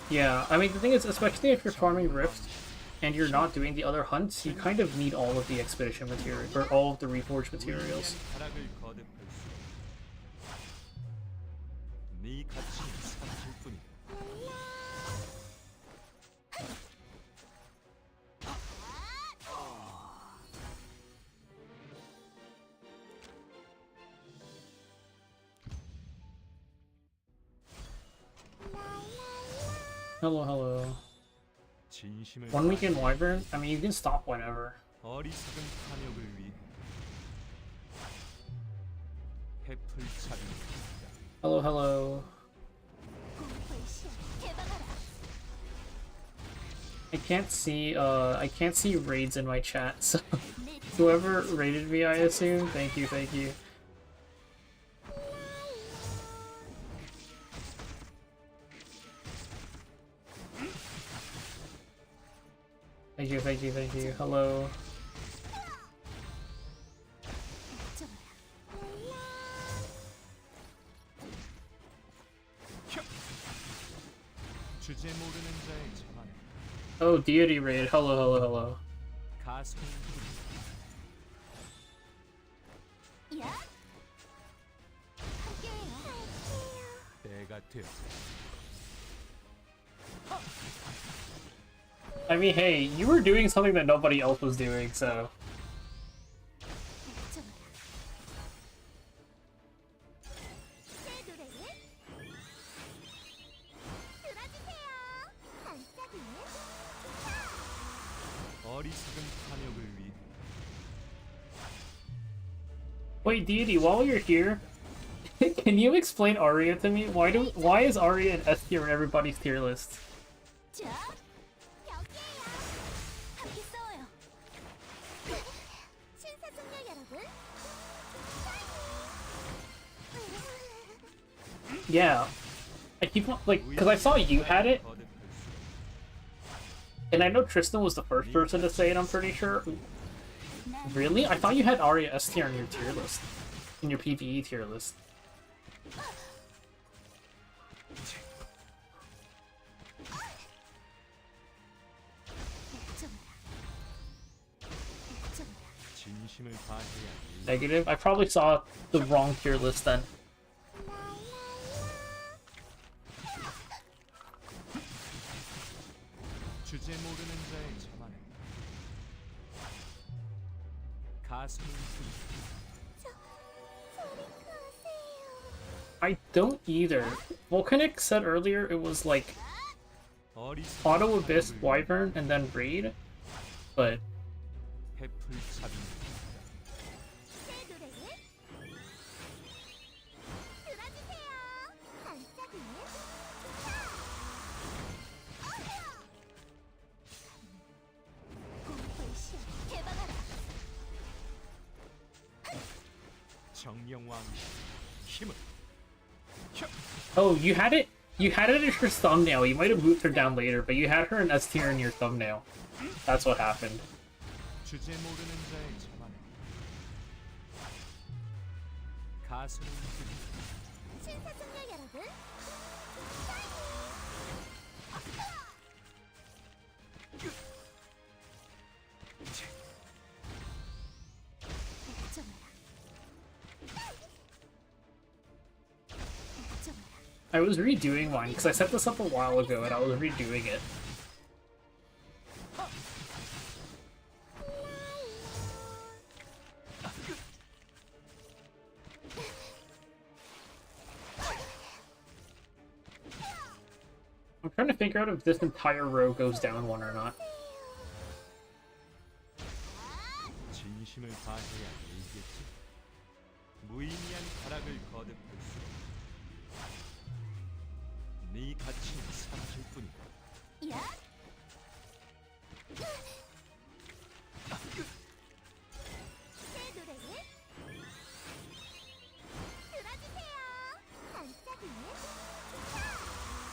Yeah, I mean, the thing is, especially if you're farming Rift and you're not doing the other hunts, you kind of need all of the expedition material, or all of the reforged materials. 타락을 거듭할 수. 네 가치는 사라질 뿐이다. Hello, hello. 진심을 1 weekend Wyvern? I mean, you can stop whenever. 어리석은 탐욕을 위해 해플 차림이다. Hello, hello. 공포의 시야, 개방하라. I can't see raids in my chat, so 내 whoever raided me, I assume, thank you, thank you. Thank you, thank you, thank you. Hello. 주제 모르는 자의 자만 Oh, deity raid. Hello, hello, hello. 가슴을 야, 함께해요. 때가 되었다. I mean, hey, you were doing something that nobody else was doing, so... 새 노래를 들어주세요. 반짝이는 어리석은 탐욕을 위해 Wait, deity, while you're here, can you explain Arya to me? Why is Arya an S tier in everybody's tier list? 자, 여기에요. 함께 싸워요. 신사숙녀 여러분. Yeah. I keep on, like, because I saw you had it, 거듭할 수. and I know Tristan was the first person to say it, I'm pretty sure. Really? I thought you had Arya S tier on your tier list. In your PvE tier list. 진심을 다해야 Negative? I probably saw the wrong tier list then. 주제 모르는 자의 자만은 가슴을 I don't either. Volcanic said earlier it was like 어리석은 Auto Abyss, 탐욕을 Wyvern, and then Raid. But 해플 차림이다. 새 노래를 들어주세요. 반짝이는 공포의 시야, 개방하라. 정령왕 힘을 oh, you had it as your thumbnail. You might have moved her down later, but you had her in S tier in your thumbnail. That's what happened. 주제 모르는 자의 자만은 가슴을 신사숙녀 여러분. I was redoing mine because I set this up a while ago and I was redoing it. I'm trying to figure out if this entire row goes down one or not. 진심을 다해야 이겠지. 무의미한 타락을 거듭할 수. 네 가치는 사라질 뿐이다. 야, 새 노래를 들어주세요. 반짝이는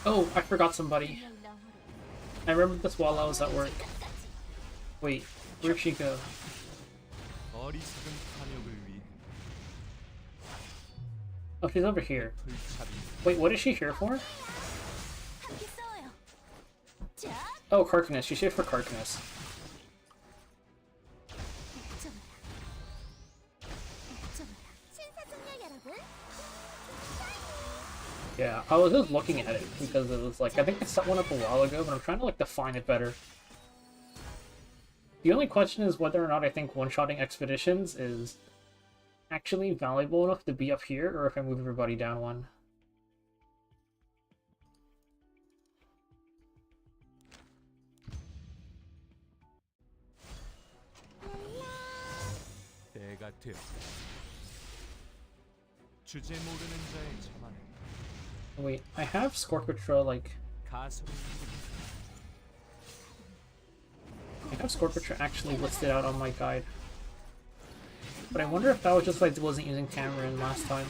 Oh, I forgot somebody. I remembered this while I was at work. Wait, where'd she go? 어리석은 탐욕을 위해 Oh, she's over here. 불차림. Wait, what is she here for? 함께 싸워요. 자, Oh, Carcanus. She's here for Carcanus. 신사숙녀 여러분, Yeah, I was just looking at it because it was like, I think I set one up a while ago, but I'm trying to like define it better. The only question is whether or not I think one-shotting expeditions is actually valuable enough to be up here, or if I move everybody down one. 때가 되었다. 주제 모르는 자의 자만은 Wait, I have Scorpitra, like, 가소리. I have Scorpitra actually listed out on my guide. But I wonder if that was just like I wasn't using Tamarin last time.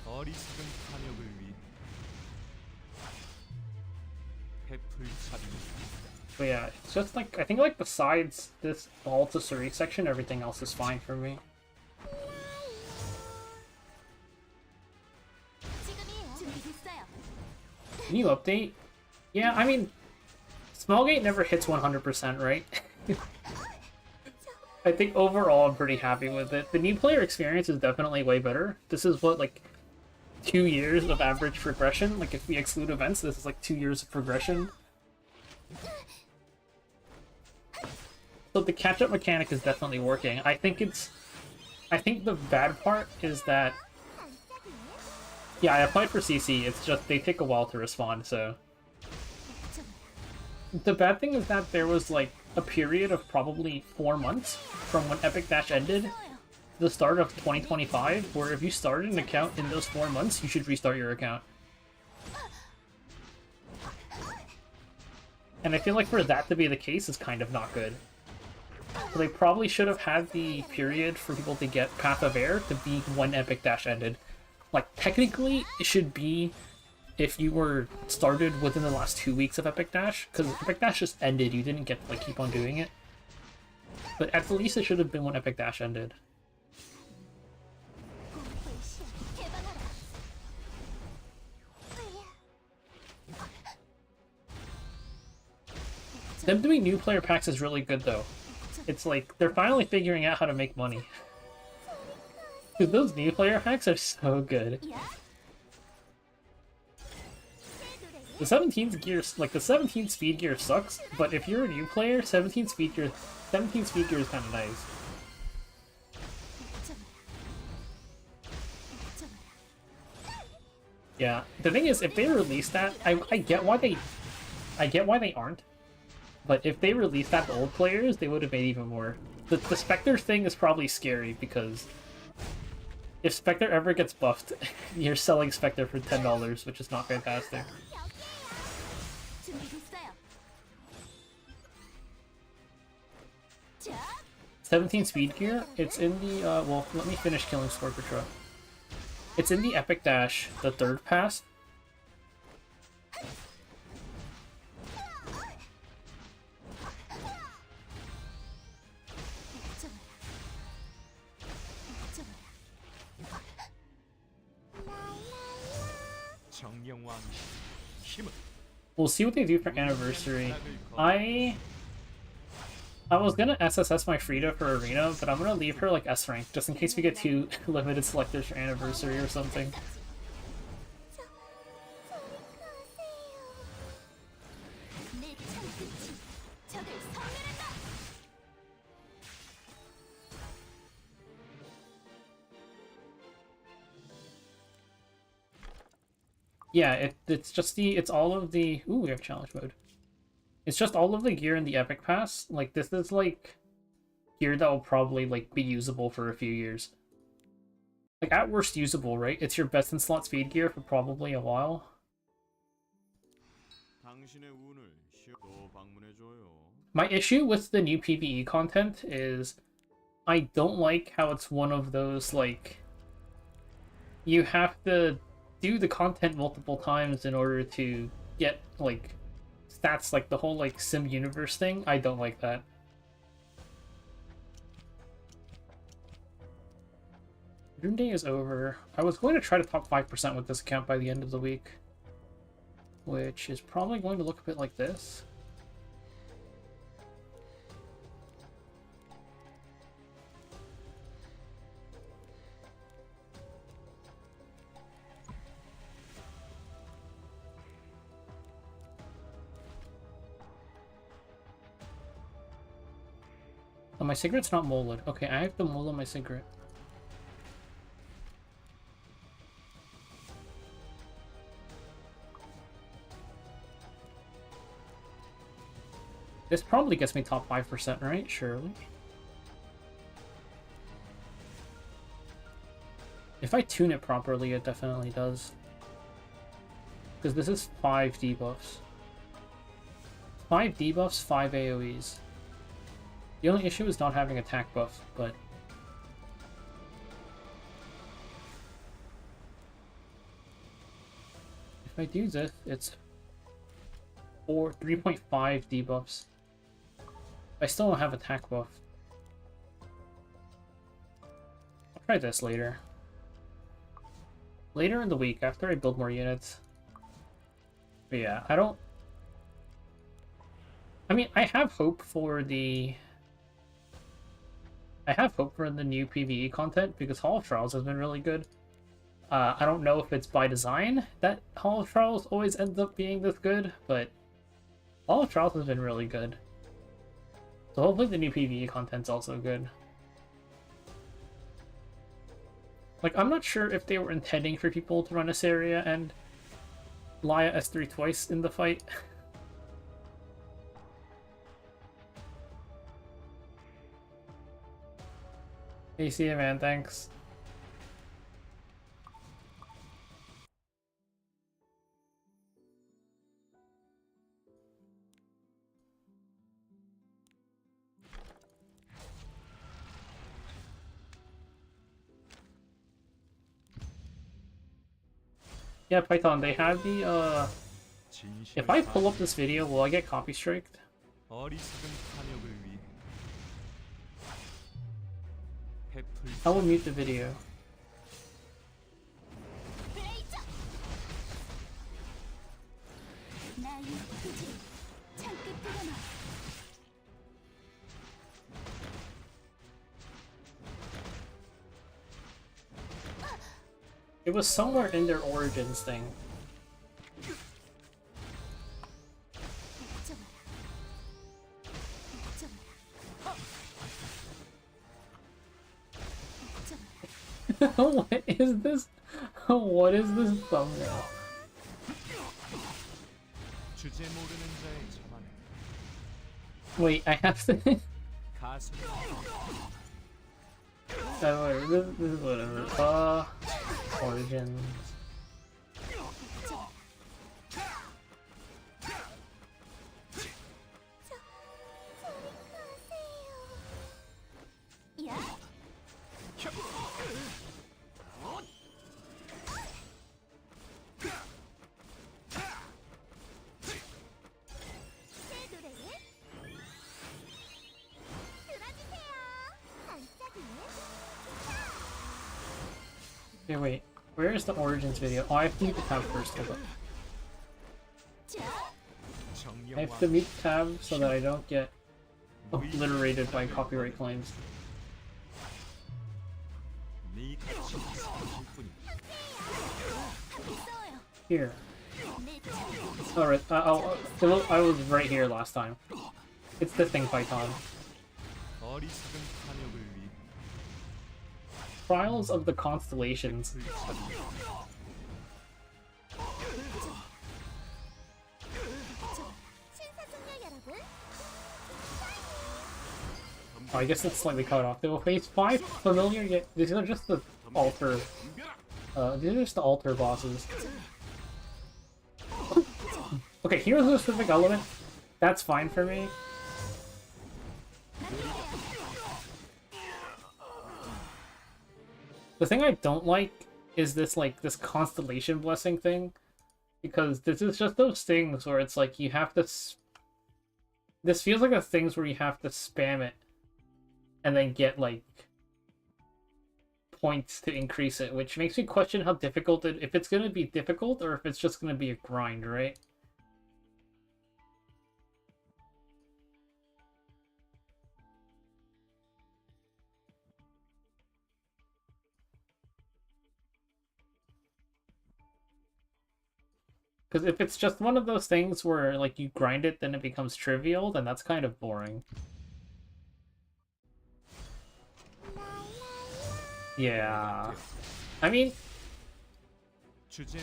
어리석은 탐욕을 위해 해풀차림. But yeah, it's just like, I think like besides this Ball to Cerise section, everything else is fine for me. 지금이에요. 준비됐어요. New update? Yeah, I mean, Smallgate never hits 100%, right? I think overall I'm pretty happy with it. The new player experience is definitely way better. This is what, like, 2 years of average progression? Like, if we exclude events, this is like 2 years of progression. So the catch-up mechanic is definitely working. I think the bad part is that... Yeah, I applied for CC, it's just they take a while to respond, so... The bad thing is that there was, like, a period of probably 4 months from when Epic Dash ended to the start of 2025, where if you started an account in those 4 months, you should restart your account. And I feel like for that to be the case is kind of not good. So they probably should have had the period for people to get Path of Air to be when Epic Dash ended. Like, technically, it should be if you were started within the last 2 weeks of Epic Dash, because Epic Dash just ended, you didn't get to, like, keep on doing it. But at the least it should have been when Epic Dash ended. 개방하라. Them doing new player packs is really good, though. It's like, they're finally figuring out how to make money. Dude, those new player packs are so good. 야, The 17th gear, like, the 17th speed gear sucks, but if you're a new player, 17th speed gear is kind of nice. Yeah, the thing is, if they release that, I get why they aren't. But if they released that to old players, they would have made even more. The Spectre thing is probably scary, because if Spectre ever gets buffed, you're selling Spectre for $10, which is not fantastic. 준비됐어요. 자, 17 speed gear, it's in the, well, let me finish killing Scorpitra. It's in the Epic Dash, the 3rd pass. 정령왕 힘은 We'll see what they do for Anniversary. I was gonna SSS my Frida for Arena, but I'm gonna leave her like S rank, just in case we get 2 limited selectors for Anniversary or something. 내 창끝이 적을 섬멸한다. Yeah, it's all of the... Ooh, we have challenge mode. It's just all of the gear in the Epic Pass. Like, this is, like, gear that will probably, like, be usable for a few years. Like, at worst usable, right? It's your best in slot speed gear for probably a while. 당신의 운을 또 방문해줘요. My issue with the new PvE content is I don't like how it's one of those, like, you have to do the content multiple times in order to get, like, stats, like the whole, like, sim universe thing. I don't like that. Rune Day is over. I was going to try to top 5% with this account by the end of the week, which is probably going to look a bit like this. Oh, my cigarette's not molded. Okay, I have to mold my cigarette. This probably gets me top 5%, right? Surely. If I tune it properly, it definitely does. Because this is 5 debuffs. 5 debuffs, 5 AoEs. The only issue is not having attack buff, but... if I do this, it's 3.5 debuffs. I still don't have attack buff. I'll try this later. Later in the week, after I build more units. But yeah, I mean, I have hope for the... I have hope for the new PvE content, because Hall of Trials has been really good. I don't know if it's by design that Hall of Trials always ends up being this good, but Hall of Trials has been really good. So hopefully the new PvE content's also good. Like, I'm not sure if they were intending for people to run Assyria and Laya S3 twice in the fight. Hey, see you, man. Thanks. Yeah, Python, they have the, if I pull up this video, will I get copy striked? 어리석은 탐욕을 위해 I will mute the video. 블레이저! 나의 후지 창끝으로 나. It was somewhere in their origins thing. What is this? What is this thumbnail? 주제 모르는 자의 자만에 Wait, I have to. 가슴 This is whatever. Origins. 야! 새 노래는 들어주세요. 반짝이는 Okay, wait. Where is the origins video? Oh, I have to mute the tab first. Hold up. 자, I have to mute the tab so that I don't get obliterated by copyright claims. 네 가치 뿐이야. 함께 싸워요. Here. 내 창끝 Alright, I was right here last time. It's the thing, Python. 어리석은 탐욕을 위해 Trials of the Constellations. 신사숙녀 여러분, Oh, I guess it's slightly cut off. They will face 5 familiar yet. These are just the altar. These are just the altar bosses. Okay, here's a specific element. That's fine for me. The thing I don't like is this this constellation blessing thing, because this is just those things where it's like you have to. This feels like a things where you have to spam it, and then get points to increase it, which makes me question how difficult if it's gonna be difficult or if it's just gonna be a grind, right? Because if it's just one of those things where you grind it, then it becomes trivial, then that's kind of boring. Yeah. I mean,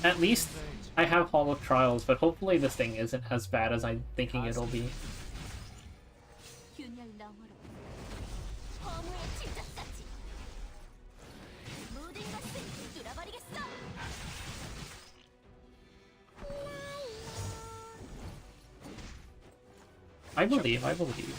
at least I have Hall of Trials, but hopefully this thing isn't as bad as I'm thinking it'll be. 균열 너머로 허무의 질적까지 모든 것을 뚫어버리겠어. I believe, I believe.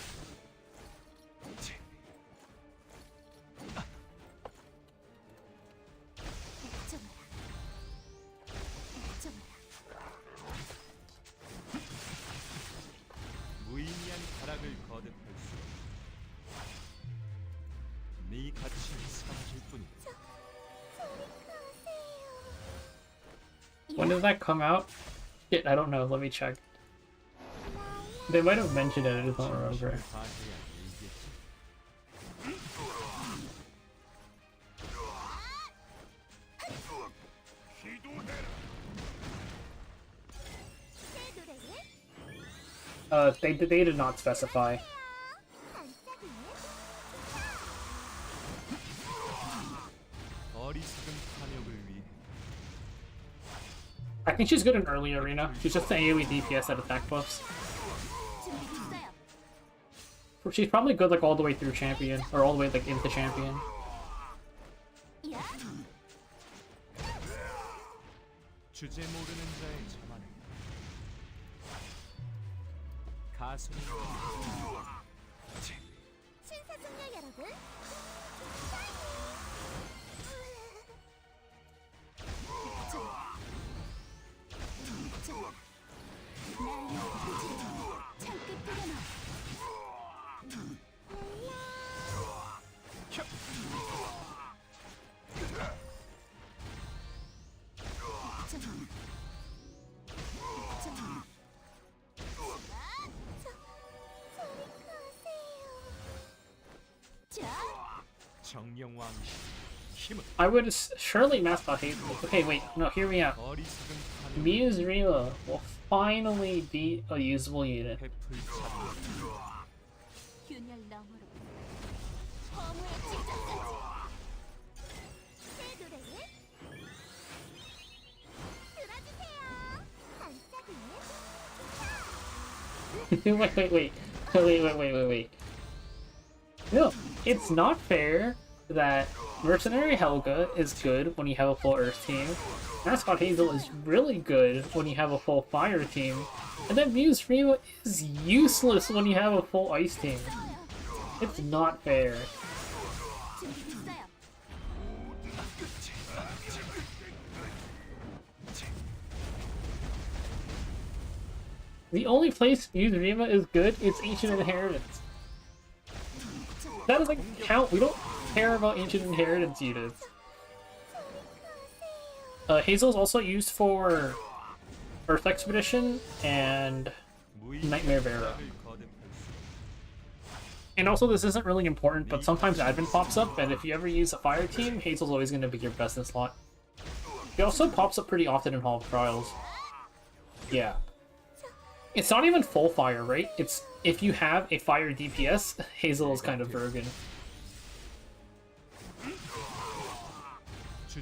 무의미한 가락을 거듭할 수 네 가치는 사라질 뿐이다. When did that come out? Shit, I don't know. Let me check. They might have mentioned it, I just don't remember. They did not specify. 어리석은 탐욕을 위해 I think she's good in early arena. She's just the AoE DPS at attack buffs. She's probably good all the way through champion, or all the way into champion. 주제 모르는 자의 자만은 가슴이 신사숙녀 여러분. 정령왕실 힘은 I would surely mascot Hazel. Okay, wait, no, hear me out. 어리석은 탐욕 Muse Rima will finally be a usable unit. 베풀 자들 균열 너머로 허무의 질적까지 새 노래를 들어주세요. 반짝이는 Wait. No, it's not fair that Mercenary Helga is good when you have a full Earth team, Mascot Hazel is really good when you have a full Fire team, and then Muse Rima is useless when you have a full Ice team. It's not fair. 준비됐어요. The only place Muse Rima is good is Ancient Inheritance. That doesn't count. We don't care about Ancient Inheritance units. Hazel's also used for Earth Expedition and Nightmare Vera. And also, this isn't really important, but sometimes Advent pops up, and if you ever use a Fire team, Hazel's always going to be your best in slot. He also pops up pretty often in Hall of Trials. Yeah. It's not even full Fire, right? It's if you have a Fire DPS, Hazel is kind of broken.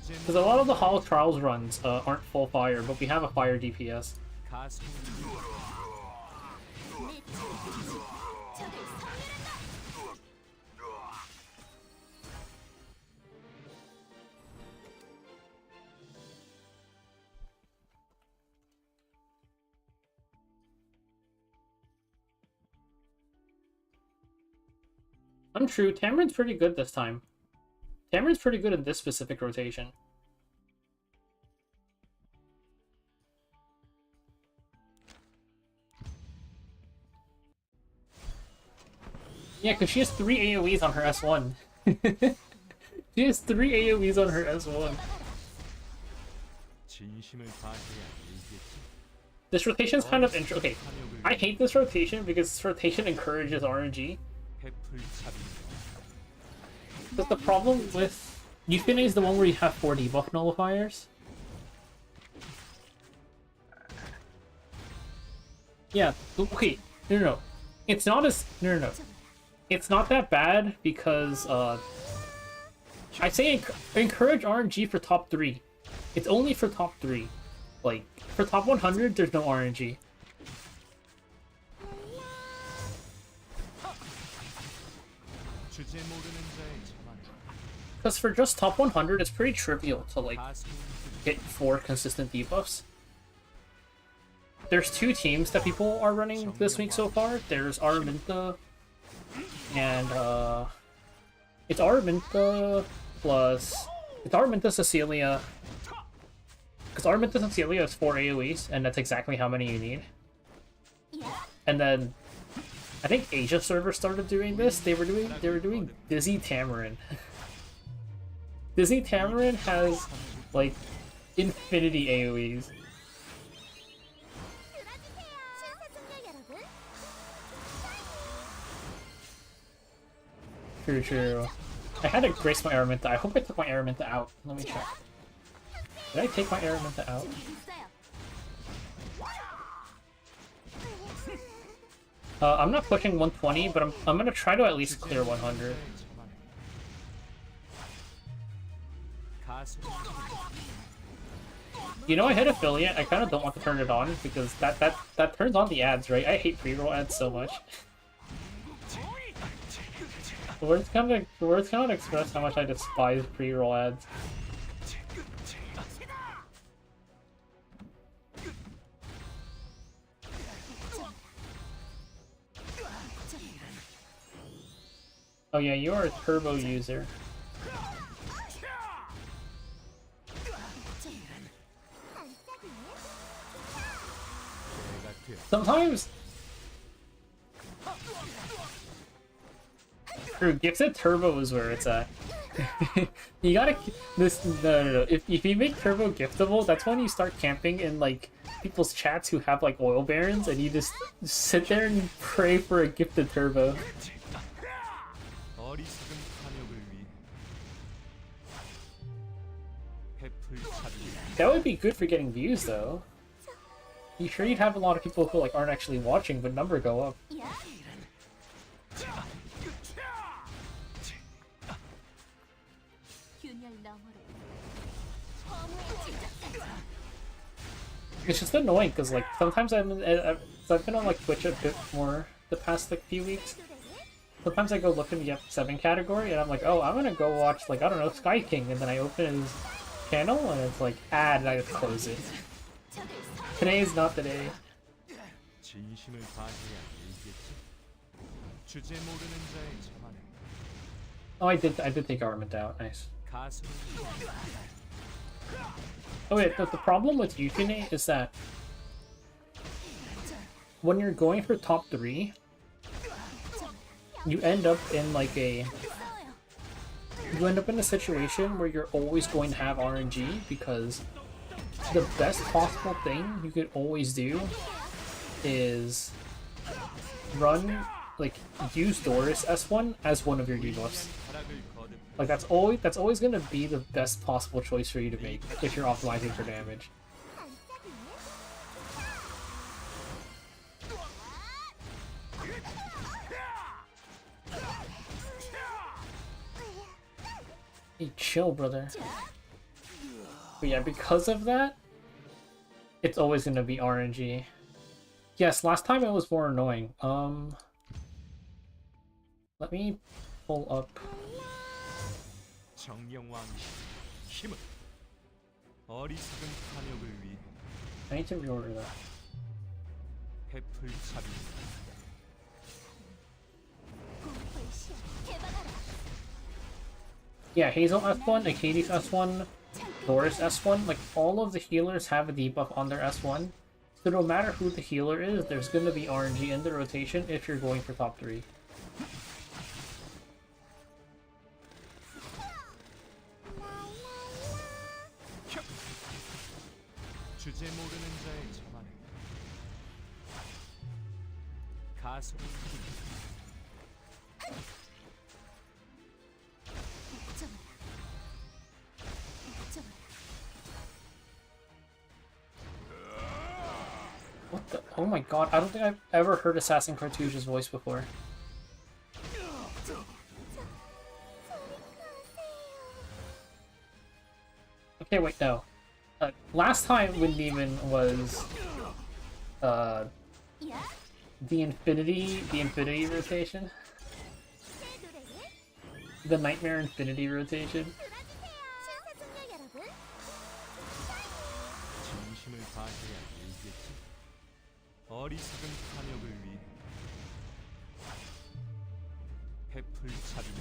Because a lot of the Hall of Trials runs aren't full Fire, but we have a Fire DPS. Untrue, Tamarin's pretty good this time. Tamarin's pretty good in this specific rotation. Yeah, because she has 3 AoEs on her S1. She has 3 AoEs on her S1. 진심을 다해야 이기겠지. This rotation's kind of okay. I hate this rotation because this rotation encourages RNG. But the problem with Yukine is the one where you have 4 debuff nullifiers. Yeah, okay. No. It's not as no. It's not that bad because I say encourage RNG for top 3. It's only for top 3. Like for top 100, there's no RNG. Because for just top 100, it's pretty trivial to like get 4 consistent debuffs. There's 2 teams that people are running this week so far. There's Araminta and it's Araminta plus it's Araminta Cecilia. Because Araminta Cecilia is 4 AoEs, and that's exactly how many you need. And then I think Asia server started doing this. They were doing Dizzy Tamarin. Dizzy Tamarin has like infinity AoEs. True. I had to grace my Araminta. I hope I took my Araminta out. Let me check. Did I take my Araminta out? I'm not pushing 120, but I'm gonna try to at least clear 100. You know, I hit affiliate. I kind of don't want to turn it on because that turns on the ads, right? I hate pre-roll ads so much. Words kind of express how much I despise pre-roll ads. Oh yeah, you are a turbo user. Sometimes True, gifted turbo is where it's at. You gotta no. If you make turbo giftable, that's when you start camping in like people's chats who have like oil barons, and you just sit there and pray for a gifted turbo. That would be good for getting views, though. You sure you'd have a lot of people who like aren't actually watching, but number go up. It's just annoying because like sometimes I've been on like Twitch a bit more the past like few weeks. Sometimes I go look in the F7 category and I'm like, oh, I'm gonna go watch like I don't know Sky King, and then I open his channel and it's like ad, and I just close it. Today is not the day. Oh, I did take Armament out. Nice. Oh wait, the problem with Yukine is that when you're going for top 3, you end up in like a situation where you're always going to have RNG, because the best possible thing you could always do is use Doris S1 as one of your debuffs. Like that's always gonna be the best possible choice for you to make if you're optimizing for damage. Hey, chill, brother. But yeah, because of that, it's always gonna be RNG. Yes, last time it was more annoying. Let me pull up. I need to reorder that. Yeah, Hazel S1, Acades S1, Doris S1, like all of the healers have a debuff on their S1. So no matter who the healer is, there's gonna be RNG in the rotation if you're going for top 3. 주제 모르는 자의 자만에 가속을 What the? Oh my god, I don't think I've ever heard Assassin Cartouche's voice before. Okay, wait, no. Last time when Demon was the infinity rotation, the Nightmare Infinity rotation. 진심을 다해야 이겠지. 어리석은 탐욕을 위해 베풀 차리는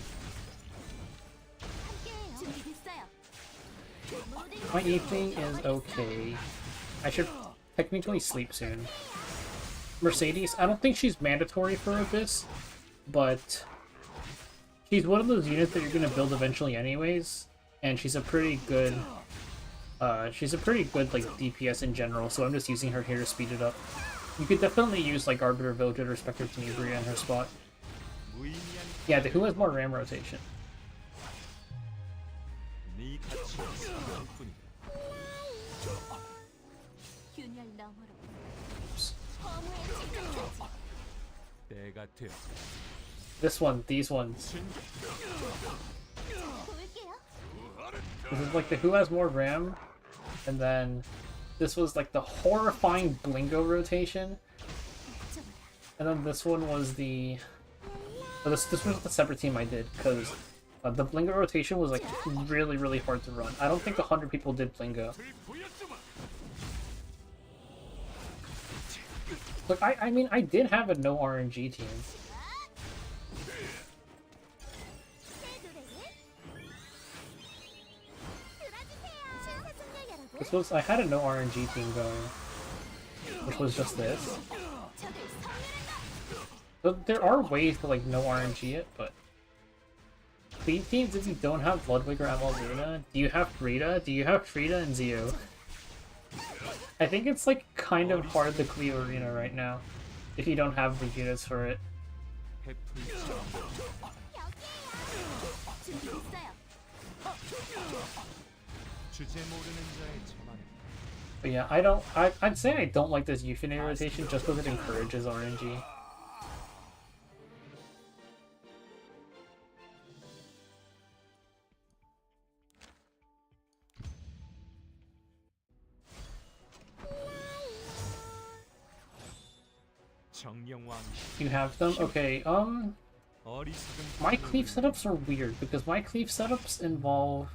My evening is okay. I should technically sleep soon. Mercedes, I don't think she's mandatory for Abyss, but she's one of those units that you're gonna build eventually anyways, and she's a pretty good like DPS in general, so I'm just using her here to speed it up. You could definitely use like Arbiter Village or Spectre Tenebria in her spot. Yeah, who has more RAM rotation? 네 가치가 상할 뿐이다. 때가 되었다. This one, these ones. This is like the who has more RAM, and then this was like the horrifying Blingo rotation, and then this one was the. Oh, this was the separate team I did because the Blingo rotation was like really hard to run. I don't think 100 people did Blingo. Look, I mean I did have a no RNG team. I had a no RNG team going, which was just this. But there are ways to like no RNG it, but Cleave teams, if you don't have Ludwig or Amaluna, do you have Frida? Do you have Frida and Zio? I think it's like kind of hard to Cleave Arena right now, if you don't have the units for it. But yeah, I'd say I don't like this Euphony rotation just because it encourages RNG. You have them? Okay, my Cleave setups are weird because my Cleave setups involve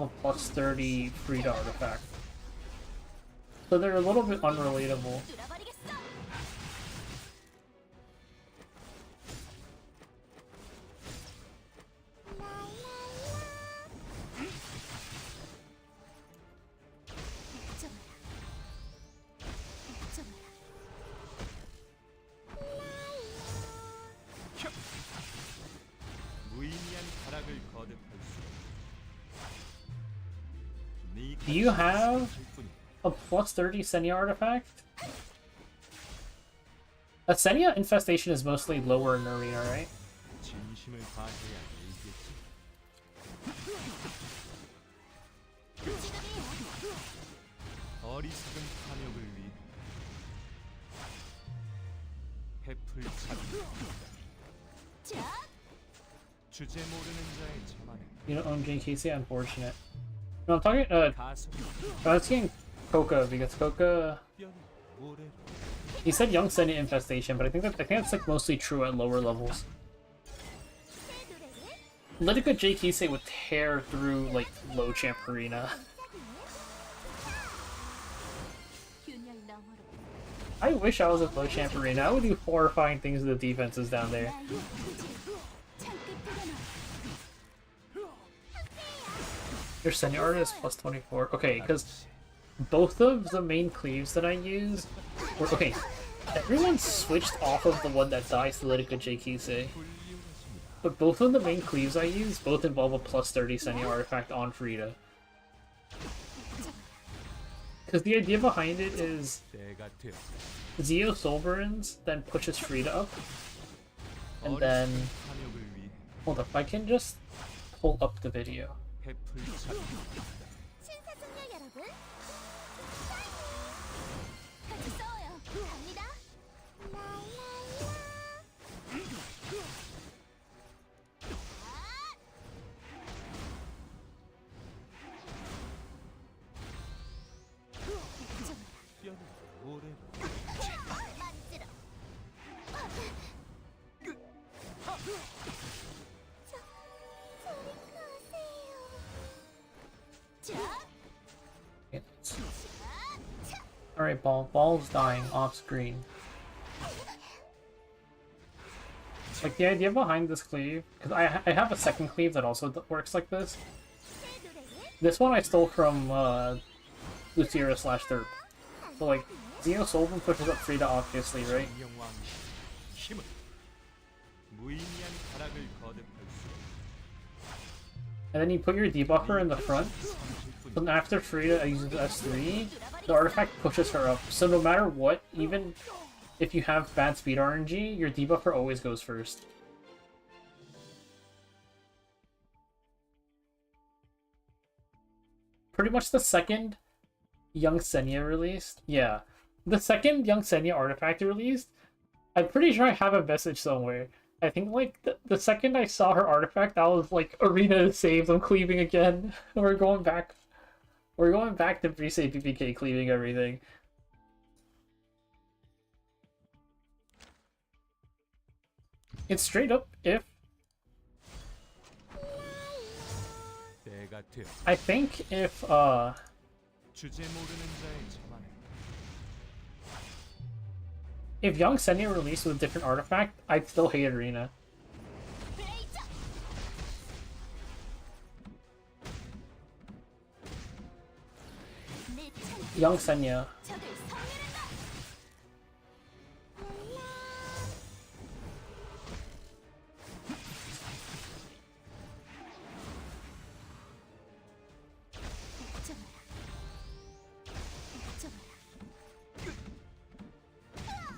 a plus 30 Frida artifact. So they're a little bit unrelatable. Do you have a plus 30 Senya artifact? A Senya infestation is mostly lower in Arena, right? You don't own JKC? Unfortunate. No, I'm talking, I was saying Coca, because Coca... He said Young Senya Infestation, but I think that's like mostly true at lower levels. Litica JKC would tear through, like, low champ arena. I wish I was at low champ arena. I would do horrifying things to the defenses down there. Your senior art is plus 24. Okay, because both of the main cleaves that I use were okay. Everyone switched off of the one that dies to let it go JKC. But both of the main cleaves I use both involve a plus 30 senior artifact on Frida. Because the idea behind it is 때가 되었다. Zeo Soulburns then pushes Frida up. And then 탐욕을 위해 hold up, I can just pull up the video. 해플 찾기. 신사숙녀 여러분, 같이 싸워요. 갑니다. 뼈를 오래 만지러. 저리 가세요. Alright, Ball's dying off screen. Like, the idea behind this cleave, because I have a second cleave that also works like this. This one I stole from Lucira / Derp. So, like, Zeno Soulburn pushes up Frida, obviously, right? 영왕의 힘은 무의미한 타락을 거듭할 수 And then you put your debuffer in the front. Then after Frida uses S3, the artifact pushes her up. So no matter what, even if you have bad speed RNG, your debuffer always goes first. Pretty much the second Young Senya released. Yeah. The second Young Senya artifact released, I'm pretty sure I have a message somewhere. I think, like, the second I saw her artifact, I was like, Arena is saved, I'm cleaving again. We're going back. We're going back to pre-save PPK cleaving everything. It's straight up if... 때가 되었다. I think if, 주제 모르는 자의 자만을 if Young Senya released with a different artifact, I'd still hate Arena. Young Senya.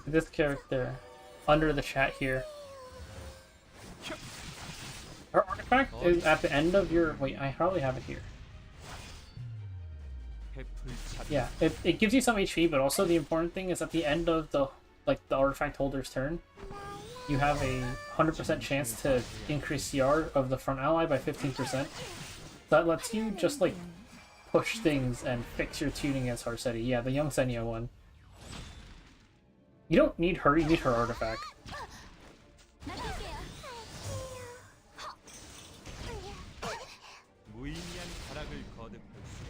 This character under the chat here. Her artifact is at the end of your... Wait, I probably have it here. 해플 찾기. Yeah, it gives you some HP, but also the important thing is at the end of the artifact holder's turn, you have a 100% chance to increase CR of the front ally by 15%. That lets you just like push things and fix your tuning as Harsetti. Yeah, the Young Senya one. You don't need her, you need her artifact. 무의미한 타락을 거듭할 수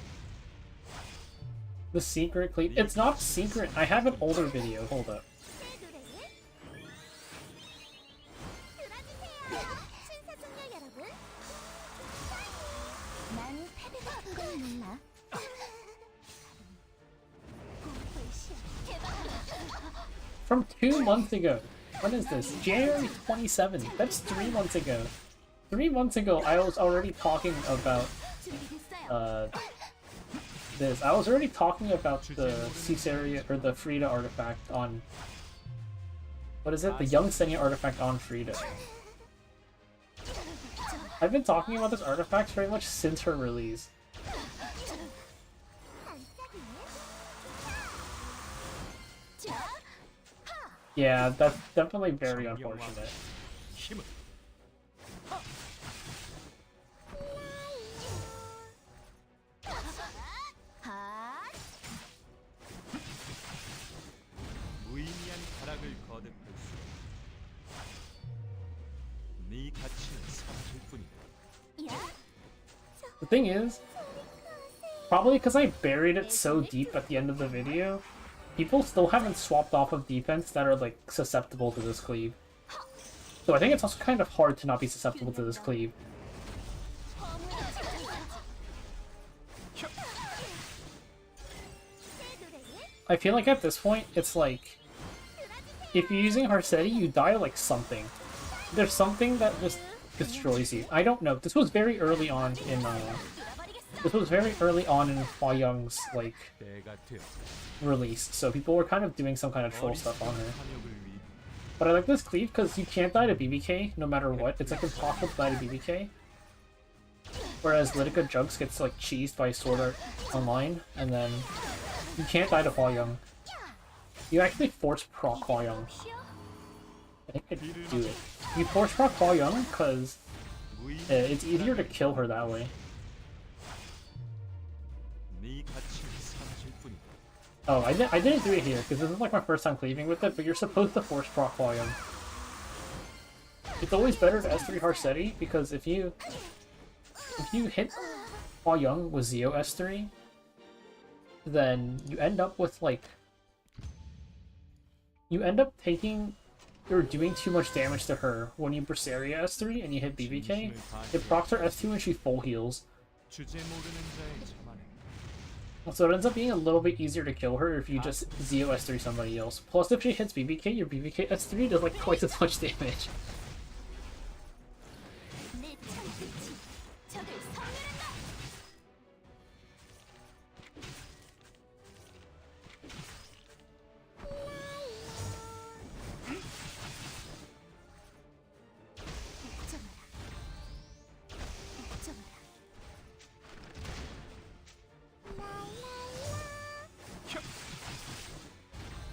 The secret cleave. It's not secret. I have an older video. Hold up. 신사숙녀 여러분, 난 패배가 큰 걸 몰라. From 2 months ago. When is this? January 27th. That's 3 months ago. 3 months ago, I was already talking about 준비됐어요. this. I was already talking about the Caesarea or the Frida artifact on. What is it? The Young Senya artifact on Frida. I've been talking about this artifact pretty much since her release. Yeah, that's definitely very unfortunate. 힘은 무의미한 타락을 거듭할 수 네 가치는 사라질 뿐이다. The thing is, probably because I buried it so deep at the end of the video, people still haven't swapped off of defense that are like susceptible to this cleave. So I think it's also kind of hard to not be susceptible to this cleave. I feel like at this point, it's like, if you're using Harsetti, you die like something. There's something that just destroys you. I don't know. This was very early on in Hua Young's like 때가 되었다. release, so people were kind of doing some kind of troll stuff on her. 탐욕을 위해 But I like this Cleave because you can't die to BBK no matter what. It's like impossible to die to BBK. Whereas Litica Jugs gets like cheesed by Sword Art Online, and then you can't die to Hua Young. You actually force proc Hua Young. I think I do it. You force proc Hua Young because it's easier to kill her that way. 네 가치를 사라질 뿐이다. Oh, I didn't do it here because this is like my first time cleaving with it, but you're supposed to force proc Hua Young. It's always better to S3 Harsetti because if you hit Hua Young with Zio S3, then you end up with like taking or doing too much damage to her when you Berseria S3 and you hit BBK. It procs her S2 when she full heals. 주제 모르는 자의 자만에 So it ends up being a little bit easier to kill her if you just Zio S3 somebody else. Plus if she hits BBK, your BBK S3 does like twice as much damage. 내 창빛이 적을 섬유한다.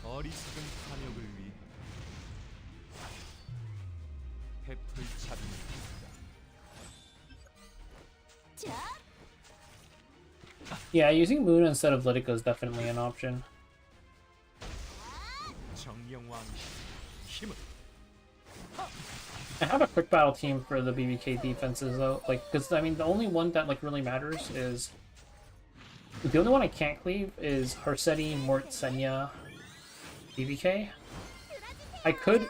어리석은 탐욕을 위해 베풀 자비는 있다. Yeah, using Moon instead of Litica is definitely an option. 정령왕 힘을 I have a quick battle team for the BBK defenses though, like, because I mean the only one that like really matters is the only one I can't cleave is Harsetti, Mort, Senya, BBK. I could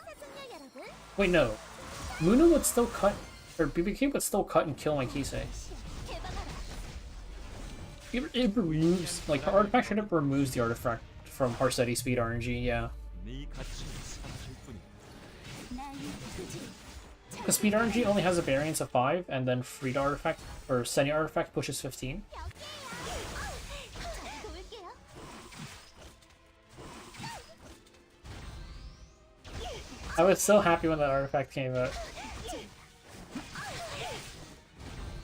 wait no, Munu would still cut or BBK would still cut and kill my Kisei. It removes like her artifact should have removes the artifact from Harsetti speed RNG, yeah. 네 가치는 사라질 뿐이다. 나의 부지 Because speed RNG only has a variance of 5, and then Frida artifact or Senya artifact pushes 15. 도울게요. I was so happy when that artifact came out.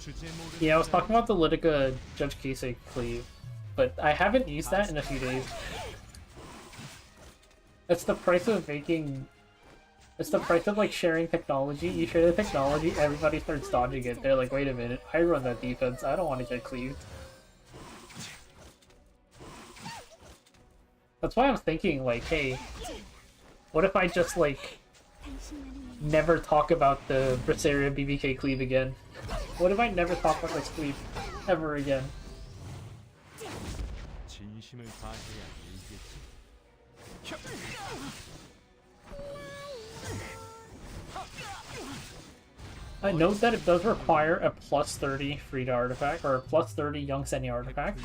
주제 모르는 Yeah, I was talking about the Litica Judge Kisei Cleave, but I haven't used that in a few days. It's the price of making... It's the price of like sharing technology. You share the technology, everybody starts dodging it. They're like, wait a minute, I run that defense, I don't want to get cleaved. That's why I'm thinking like, hey, what if I just like 당신만을 never talk about the Berseria BBK cleave again? What if I never talk about this cleave ever again? 진심을 다해야 이기겠지. I note that it does require a plus 30 Frida artifact, or a plus 30 Young Senya artifact.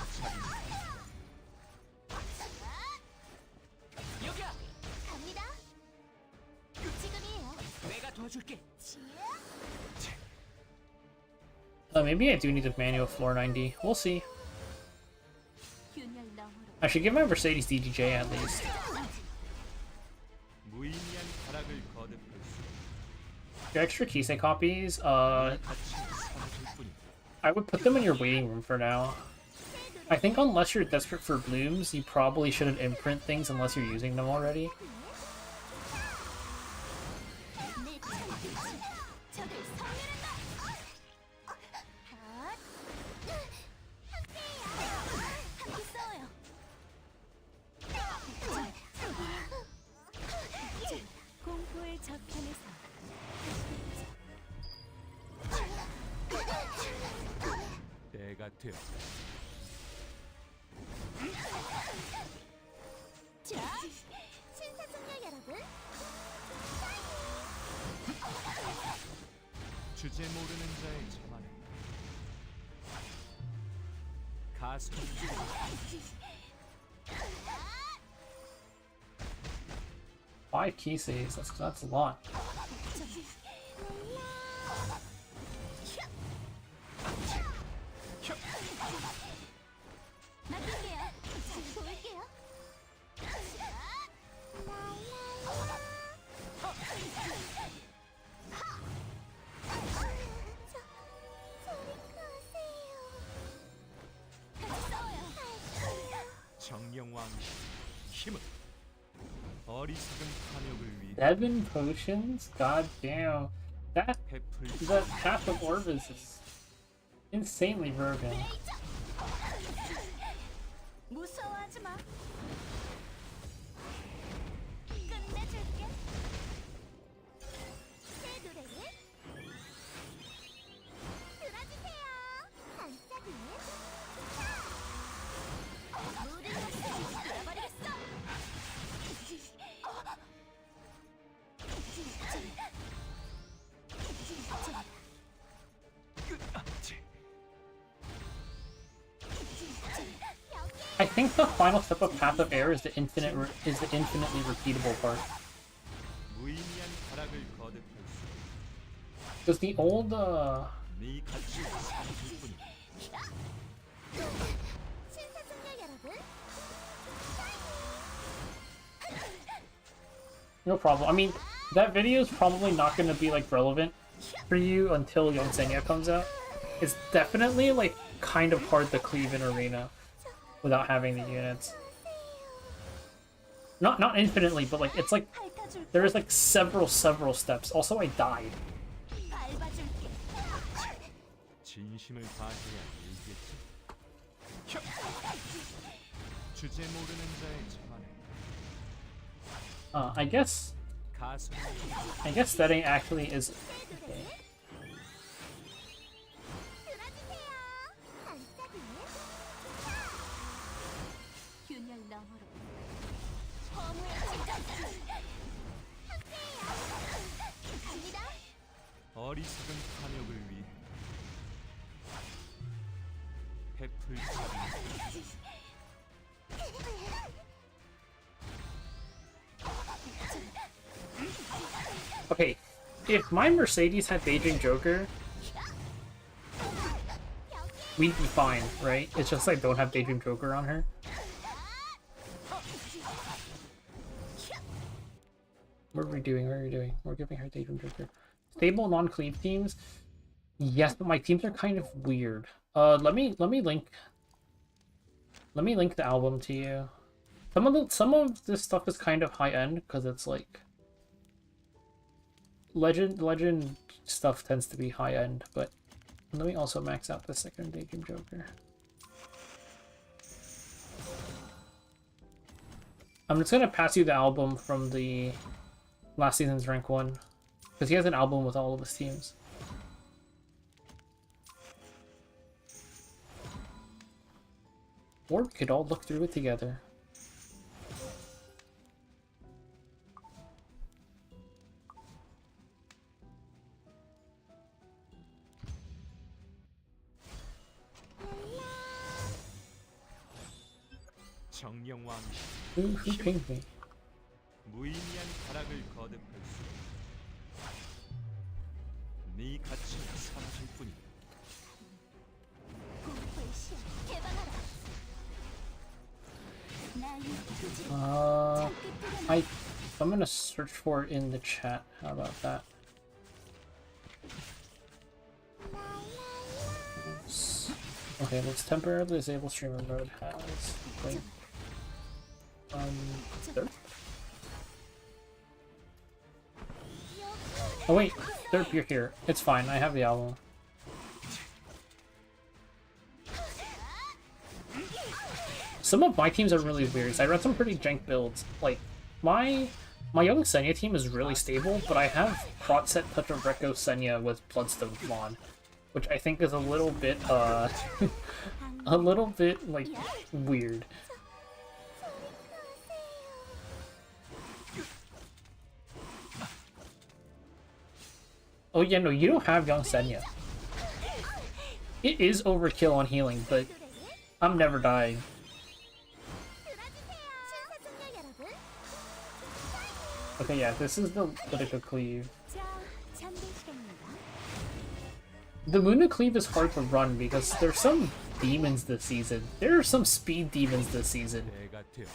여기야. 갑니다. 지금이에요. 내가 도와줄게. Maybe I do need to manual floor 90. We'll see. 균열 너머로 I should give my Mercedes DDJ at least. 무의미한 타락을 거듭할 수 Your extra Kisei copies, 가치는 사라질 뿐이다. I would put them in your waiting room for now. I think unless you're desperate for blooms, you probably shouldn't imprint things unless you're using them already. 내 창빛이 적을 섬유한다. 함께 싸워요. 공포의 저편에서 때가 되었다. 자, 신사숙녀 여러분, 주제 모르는 자의 자만에 가슴 5 key saves. That's a lot. 맡길게요. 잘 볼게요. 정령왕 힘은 어리석은 탐욕을 위해 7 potions? God damn. That 베풀 path of Orvis is insanely broken. 무서워하지 마. 끝내줄게. 새 노래를 들어주세요. 반짝이는 모든 것을 잃어버리겠어. I think the final step of Path of Air is the infinitely repeatable part. 무의미한 타락을 거듭할 Because the old 수네 가치를 삼킬 뿐이다. 신사숙녀 여러분. no problem. I mean, that video is probably not going to be like relevant for you until Young Senya comes out. It's definitely like kind of hard to cleave in arena without having the units. Not infinitely, but like it's like 핥아줄게. there is like several steps. Also, I died. 밟아줄게. 진심을 다해야 이겠지. 주제 모르는 자의 자만에 I 가슴 guess setting actually is okay. 들어주세요. 반짝이는 균열 너머로 허무의 진정들 함께해요. 갑니다. 어리석은 탐욕을 위해 베풀 Okay, if my Mercedes had Daydream Joker, we'd be fine, right? It's just I don't have Daydream Joker on her. What are we doing? What are we doing? We're giving her Daydream Joker. Stable non-cleave teams? Yes, but my teams are kind of weird. Let me link the album to you. Some of this stuff is kind of high end because it's like legend stuff tends to be high end, but let me also max out the second Daydream Joker. I'm just gonna pass you the album from the last season's rank 1 because he has an album with all of his teams. Or we could all look through it together. 정령왕 Who pinged me? 무의미한 타락을 거듭할 수네 가치는 사라질 뿐이다. 공포의 시야 개방하라. 나의 투지 I'm gonna search for it in the chat. How about that? Okay, let's temporarily disable streamer mode. Has link. Derp? Oh wait, Derp, you're here. It's fine. I have the album. Some of my teams are really weird. I read some pretty jank builds. Like my young Senya team is really stable, but I have Prot set Touch of Rekko Senya with Bloodstone Mon, which I think is a little bit a little bit like weird. Oh yeah, no, you don't have young Senya. It is overkill on healing, but I'm never dying. Okay, yeah, this is the Utica Cleave. 자, 잠들 시간입니다. The Muna Cleave is hard to run because there's some demons this season. There are some speed demons this season. 때가 되어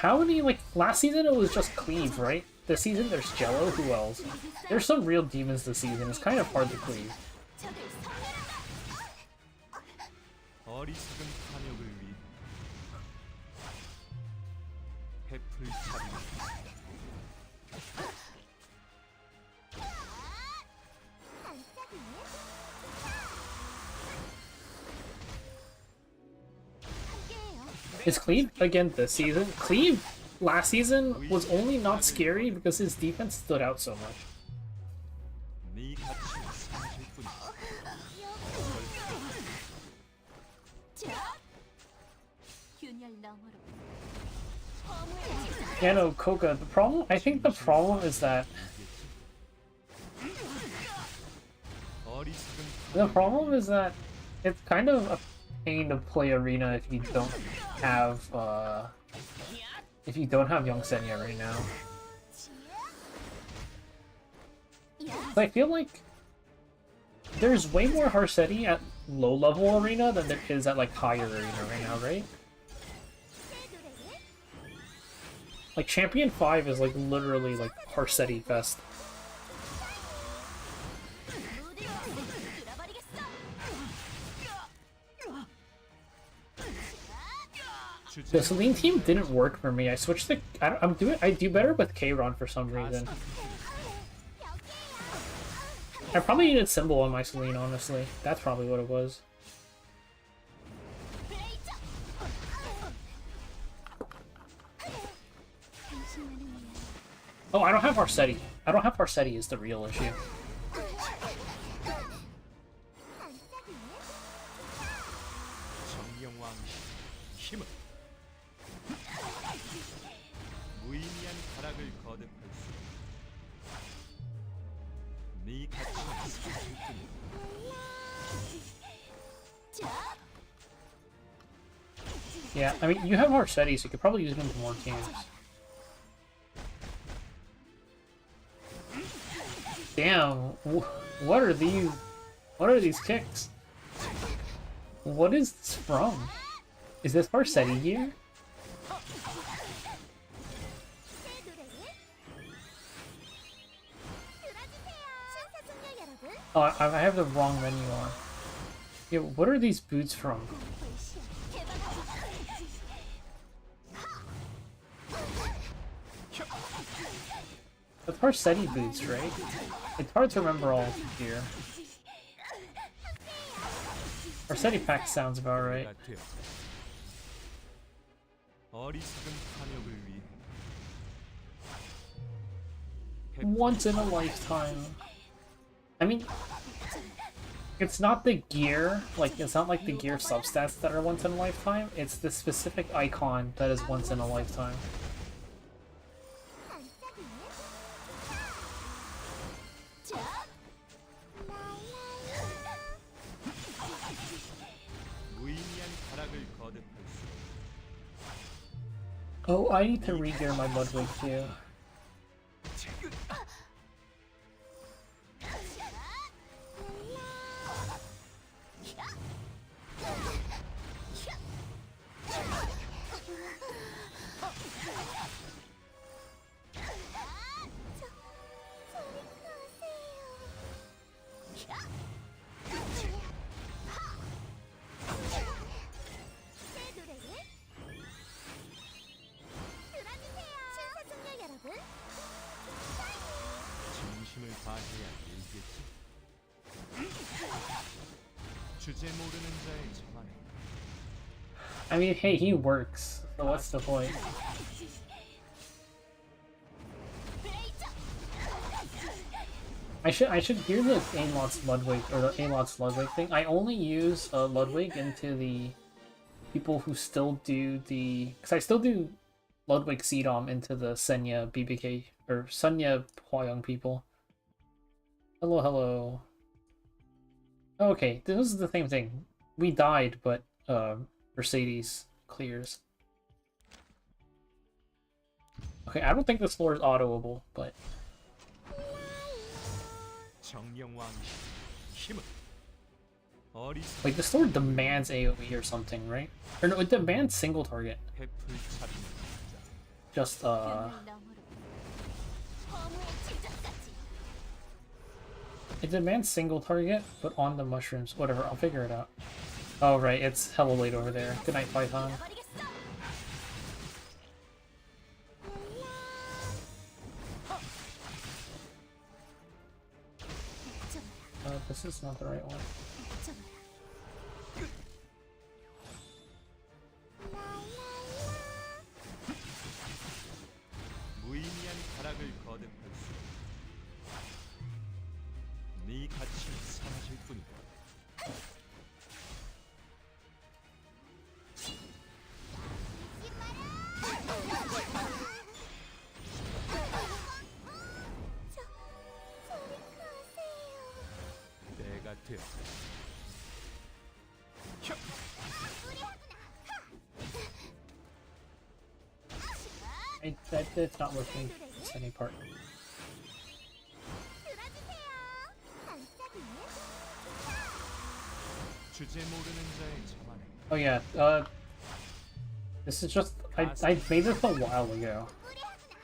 How many, like, last season it was just Cleave, right? This season there's Jello, who else? There's some real demons this season, it's kind of hard to cleave. 적을 섬멸한다. 어리석은 탐욕을 위해 해플 차림 반짝이네. 함께해요. Is Cleave again this season? Cleave last season was only not scary because his defense stood out so much. 네 가치는 사라질 뿐이야. 자, 균열 너머로. 허무의 집. Yeah, no, Koga, I think the problem is that, 어리석은 the problem is that it's kind of a pain to play Arena if you don't have, Young Senya right now. So I feel like there's way more Harsetti at low level Arena than there is at like higher Arena right now, right? Like Champion 5 is like literally like Harsetti fest. The Celine team didn't work for me. I switched the. I do better with K-Ron for some reason. I probably needed Symbol on my Celine, honestly. That's probably what it was. Oh, I don't have Arsetti. I don't have Arsetti is the real issue. 정령왕 힘은 무의미한 타락을 거듭할 수네 가치는 사라질 뿐이야. Yeah, I mean, you have Arsetti, so you could probably use him in more games. Damn, what are these? What are these kicks? What is this from? Is this Arsetti gear? Oh, I have the wrong menu on. Yeah, what are these boots from? The Arsetti boots, right? It's hard to remember all of the gear. Arsetti pack sounds about right. 때가 되어 어리석은 탐욕을 위해 Once in a lifetime. I mean, it's not the gear, like, it's not like the gear substats that are once in a lifetime, it's the specific icon that is once in a lifetime. 무의미한 타락을 거듭할 수 Oh, I need to re-gear my Ludwig too. 진심을 다해야 일겠지. 주제 모르는 자의 저만에 I mean, hey, he works, so what's the point? I should hear the Aimlot's Ludwig, or the Aimlot's Ludwig thing. I only use Ludwig into the people who still do the... Because I still do Ludwig CDOM into the Senya BBK, or Senya Hwayoung people. Hello, hello. Okay, this is the same thing. We died, but Mercedes clears. Okay, I don't think this floor is autoable, but 정령왕 힘은 어리석은 like this floor demands AoE or something, right? Or no, it demands single target. 해풀차비는 Just 균열 너머로 허무의 질적까지. it demands single target, but on the mushrooms. Whatever, I'll figure it out. Oh right, it's hella late over there. Good night, Python. 버리겠어. This is not the right one. 무의미한 가락을 거듭할 수 네 가치는 사라질 뿐이다. 때가 되었다. It's not working. It's any part. 주제 모르는 자의 자만에 Oh yeah, this is just I made this a while ago.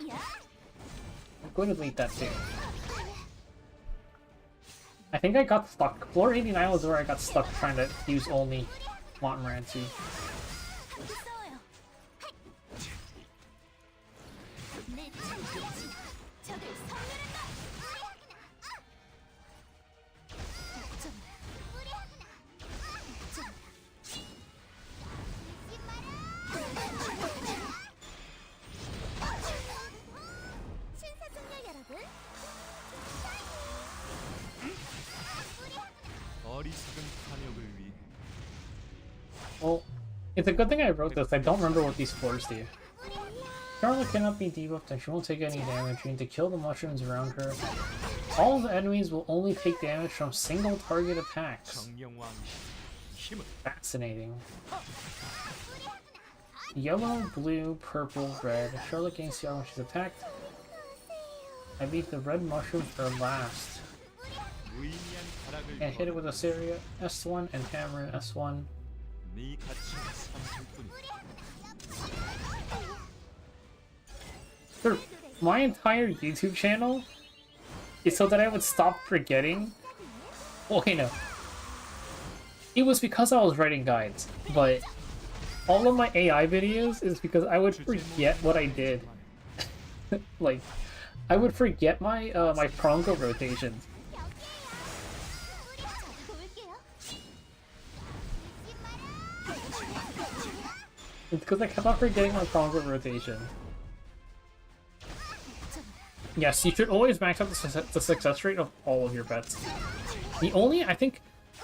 I'm going to delete that too. I think I got stuck. Floor 89 was where I got stuck trying to use only Montmorency. 싸워요. 내 창조지. 적을 섬멸한다. 신사숙녀 여러분. 어리석은 탐욕을 위해 Well, it's a good thing I wrote this. I don't remember what these floors do. Charlotte cannot be debuffed and she won't take any damage. You need to kill the mushrooms around her. All of the enemies will only take damage from single target attacks. 정령왕 힘은 Fascinating. Yellow, blue, purple, red. Charlotte gains CR when she's attacked. I leave the red mushroom for last. 무의미한 가락을 And hit it with Assyria S1 and Tamarin S1. 네 가치는 사라질 뿐이다. Sir, my entire YouTube channel is so that I would stop forgetting. Okay, no. It was because I was writing guides, but all of my AI videos is because I would forget what I did. Like, I would forget my my prongo rotations. It's because I kept on forgetting my prongo rotation. Yes, you should always max out the success rate of all of your bets. The only, I think,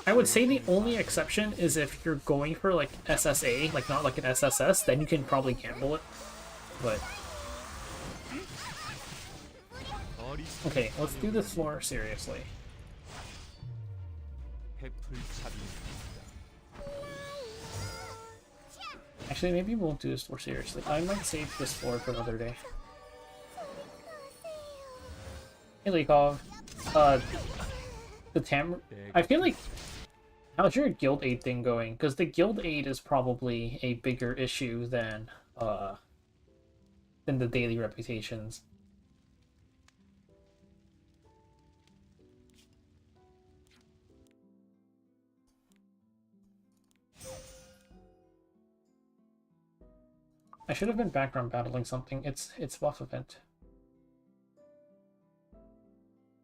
I would say the only exception is if you're going for like SSA, like not like an SSS, then you can probably gamble it. But okay, let's do this floor seriously. Actually, maybe we won't do this floor seriously. I might save this floor for another day. Hey, Leakov. The I feel like... How's your guild aid thing going? Because the guild aid is probably a bigger issue than the daily reputations. I should have been background battling something. It's buff event.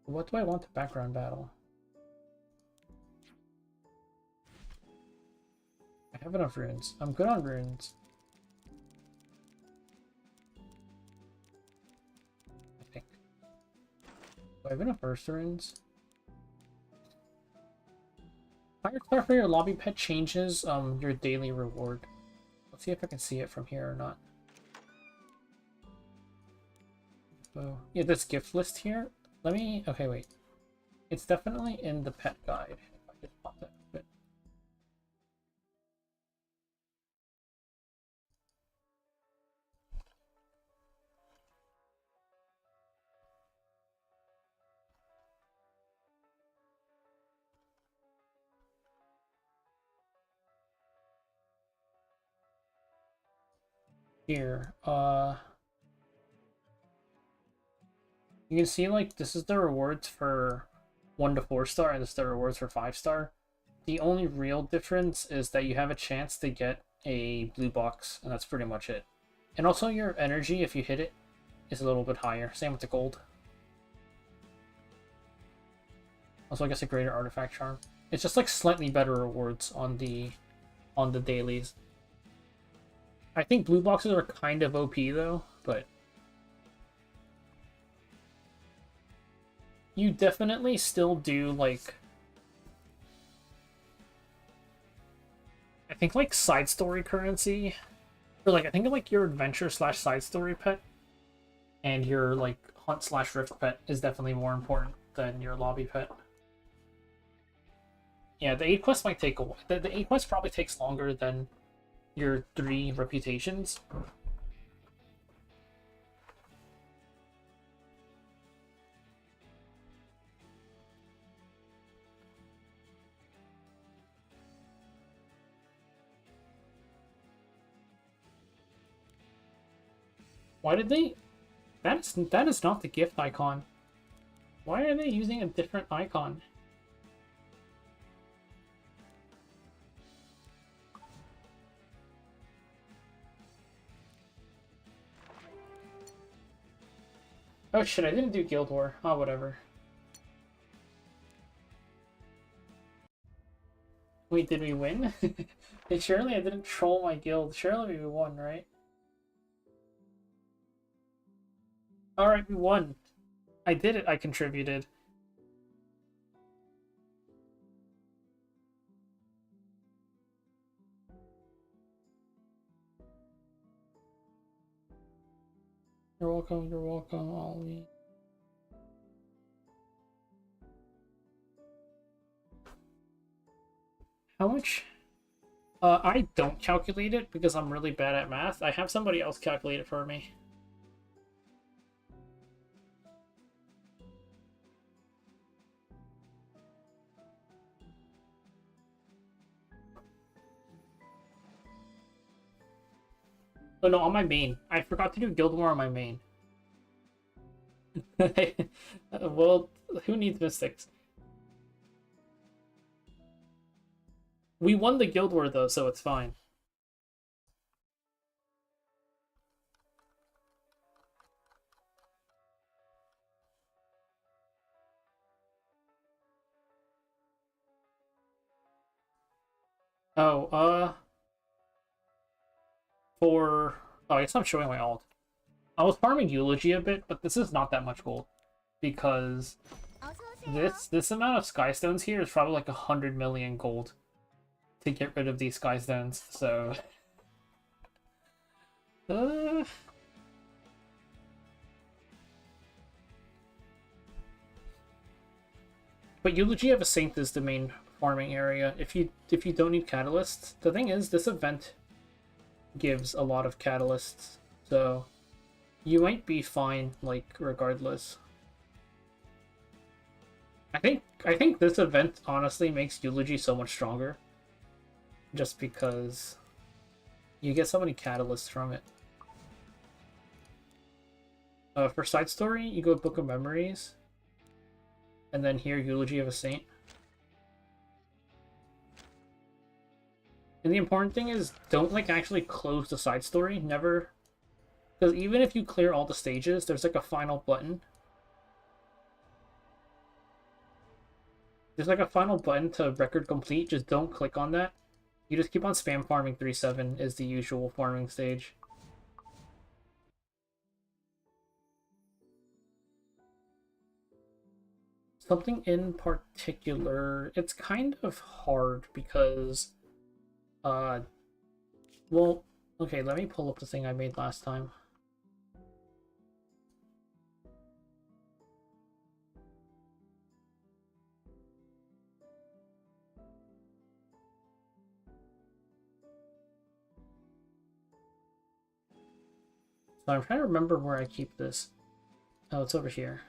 What do I want to background battle? I have enough runes. I'm good on runes. I think. Do I have enough burst runes? Firestar for your lobby pet changes your daily reward. Let's see if I can see it from here or not. So, yeah, this gift list here. Let me... Okay, wait. It's definitely in the pet guide. If I just pop that open. Here, you can see like this is the rewards for 1 to 4 star, and this is the rewards for 5 star. The only real difference is that you have a chance to get a blue box, and that's pretty much it. And also your energy, if you hit it, is a little bit higher. Same with the gold. Also, I guess a greater artifact charm. It's just like slightly better rewards on the dailies. I think blue boxes are kind of OP though, but you definitely still do like, I think like side story currency, or like I think like your adventure slash side story pet and your like hunt slash rift pet is definitely more important than your lobby pet. Yeah, the 8 quest might take a while. The 8 quest probably takes longer than your 3 reputations. Why did they? That is not the gift icon. Why are they using a different icon? Oh shit, I didn't do Guild War. Oh, whatever. Wait, did we win? Surely I didn't troll my guild. Surely we won, right? Alright, we won. I did it. I contributed. You're welcome, Ollie. How much? I don't calculate it because I'm really bad at math. I have somebody else calculate it for me. Oh no, on my main. I forgot to do Guild War on my main. Well, who needs mystics? We won the Guild War though, so it's fine. Oh, oh, I guess I'm showing my alt. I was farming Eulogy a bit, but this is not that much gold. Because this amount of Skystones here is probably like 100 million gold to get rid of these Skystones, so... But Eulogy of a Saint is the main farming area. If you don't need catalysts, the thing is, this event gives a lot of catalysts, so you might be fine, like, regardless. I think this event honestly makes Eulogy so much stronger, just because you get so many catalysts from it. For side story, you go Book of Memories, and then here Eulogy of a Saint. And the important thing is, don't like actually close the side story. Never, because even if you clear all the stages, there's like a final button. There's like a final button to record complete. Just don't click on that. You just keep on spam farming 3-7 is the usual farming stage. Something in particular, it's kind of hard because well, okay, let me pull up the thing I made last time. So I'm trying to remember where I keep this. Oh, it's over here.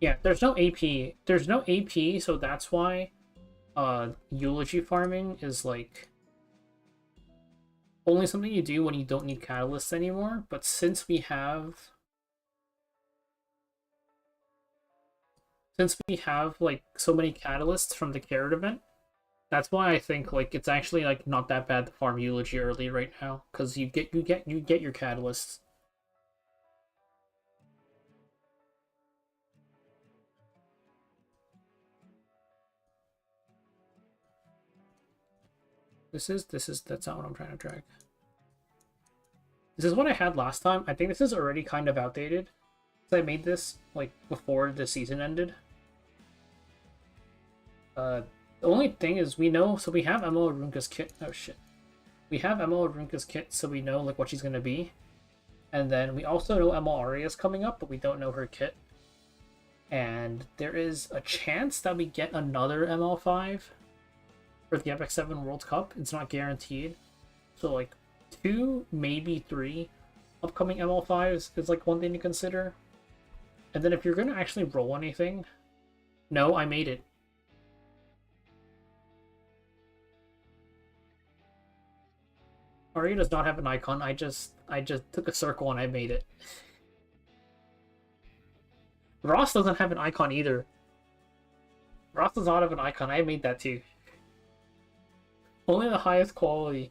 Yeah, there's no AP. There's no AP, so that's why eulogy farming is like only something you do when you don't need catalysts anymore. But since we have like so many catalysts from the carrot event, that's why I think like it's actually like not that bad to farm eulogy early right now, because you get your catalysts. That's not what I'm trying to drag. This is what I had last time. I think this is already kind of outdated. So I made this like before the season ended. The only thing is we know, so we have ML Runka's kit. Oh shit. We have ML Runka's kit, so we know like what she's gonna be. And then we also know ML Arya's coming up, but we don't know her kit. And there is a chance that we get another ML5 for the Epic 7 World Cup. It's not guaranteed. So like 2, maybe 3 upcoming ML5s is like one thing to consider. And then if you're gonna actually roll anything, no, I made it. Arya does not have an icon. I just took a circle and I made it. Ross doesn't have an icon either. Ross does not have an icon. I made that too. Only the highest quality.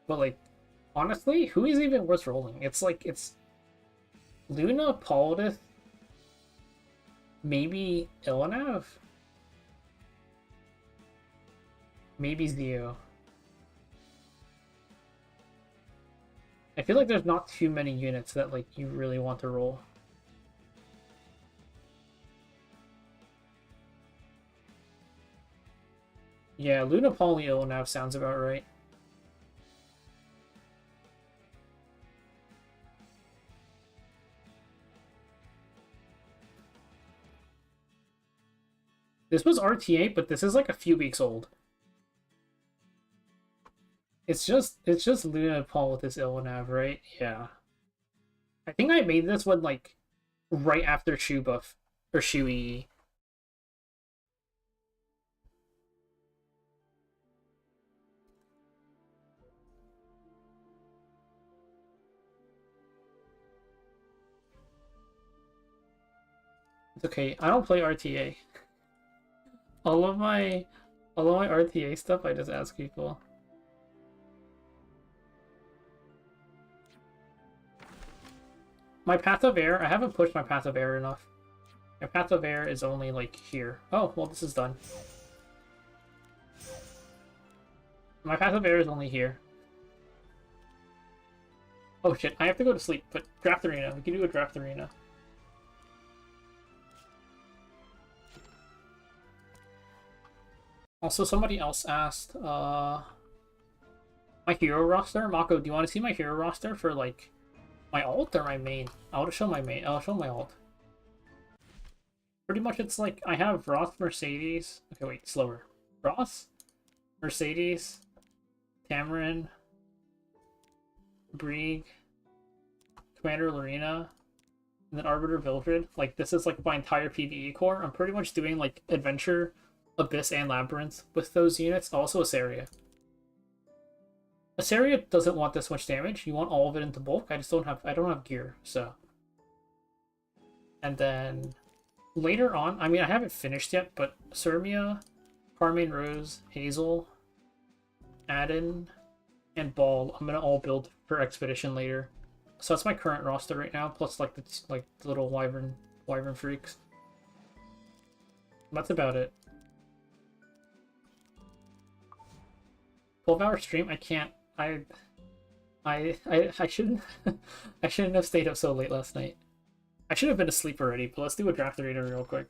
But like, honestly, who is even worth rolling? It's like, it's Luna, Paladith, maybe Ilanav? Maybe Zio. I feel like there's not too many units that like you really want to roll. Yeah, Luna, Poly, Ilanav sounds about right. This was RTA, but this is like a few weeks old. It's just Luna Paul with this Ilanav, right? Yeah. I think I made this one like right after Shu buff or Shu EE. It's okay. I don't play RTA. All of my RTA stuff I just ask people. My Path of Air, I haven't pushed my Path of Air enough. My Path of Air is only like here. Oh, well this is done. My Path of Air is only here. Oh shit, I have to go to sleep, but draft arena. We can do a draft arena. Also, somebody else asked, my hero roster? Mako, do you want to see my hero roster for, like, my alt or my main? I'll show my main. I'll show my alt. Pretty much it's like, I have Ross, Mercedes. Okay, wait, slower. Ross, Mercedes, Tamarin, Brieg, Commander Lorena, and then Arbiter Vildred. Like, this is, like, my entire PvE core. I'm pretty much doing, like, Adventure, Abyss, and Labyrinth with those units. Also Asaria. Asaria doesn't want this much damage. You want all of it into bulk. I don't have gear, so. And then later on, I mean I haven't finished yet, but Sermia, Carmine Rose, Hazel, Adden, and Ball, I'm gonna all build for Expedition later. So that's my current roster right now, plus like the little wyvern freaks. That's about it. 12-hour stream? I can't. I shouldn't. I shouldn't have stayed up so late last night. I should have been asleep already. But let's do a draft arena real quick.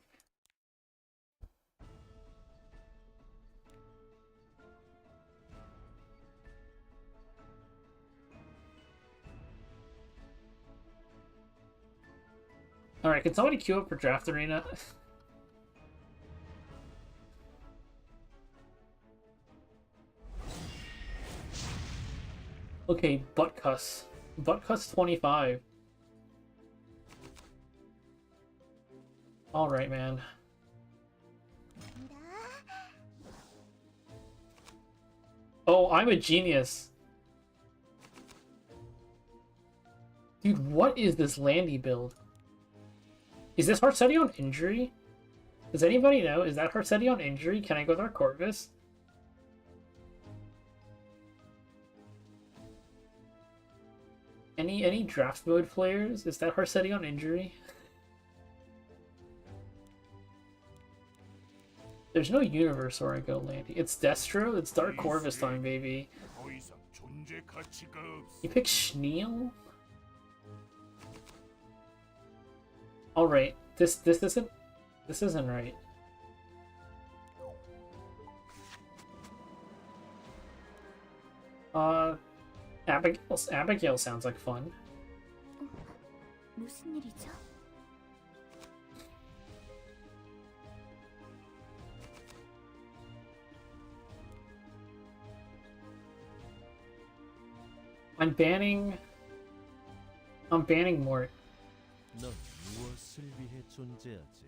All right, can somebody queue up for draft arena? Okay, Buttcuss. Buttcuss 25. Alright, man. Oh, I'm a genius. Dude, what is this Landy build? Is this Heartsetti on injury? Does anybody know? Is that Heartsetti on injury? Can I go there, Corvus? Any draft mode players? Is that Heartsetti on injury? There's no universe where I go, Landy. It's Destro? It's Dark Corvus time, baby. You pick Schneal? Alright, this isn't right. Abigail sounds like fun. 무슨 일이죠? I'm banning Mort. 넌 무엇을 위해 존재하지?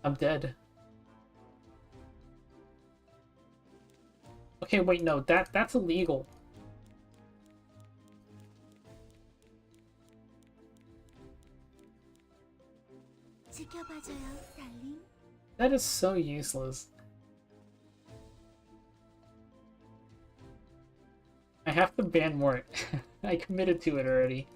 I'm dead. Okay, wait, no, that's illegal. 지켜봐줘요, 달링. That is so useless. I have to ban Mort. I committed to it already.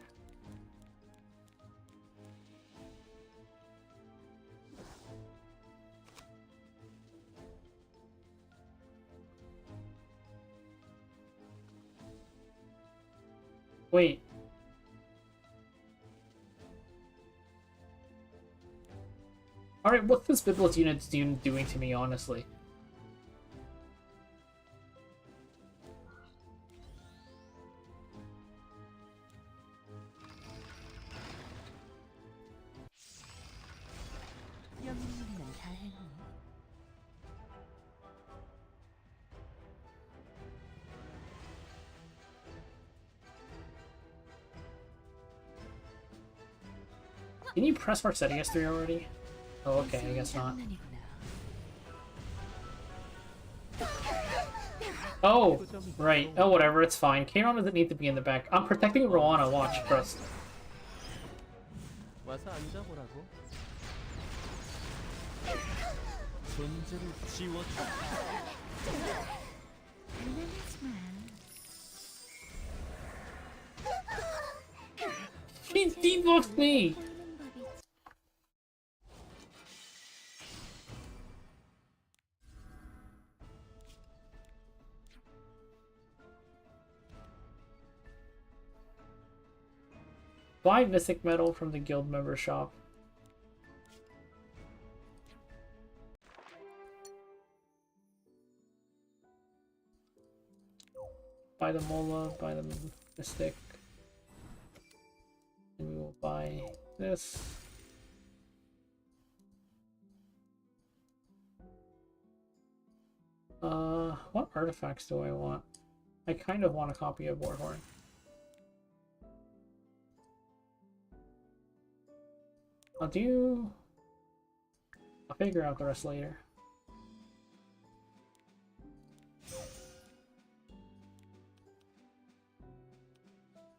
Wait. Alright, what's this Biblos unit doing to me, honestly? 영웅이면 다행이네. Can you press Heartsetti S3 already? Oh, okay, I guess not. 장난이구나. Oh, right. Oh, whatever, it's fine. Kairon doesn't need to be in the back. I'm protecting Rowana, watch, press. 와서 앉아보라고. 존재를 지워줘. He debuffed me! Buy Mythic Metal from the guild member shop. Buy the Mola, buy the Mystic. And we will buy this. What artifacts do I want? I kind of want a copy of Warhorn. I'll figure out the rest later.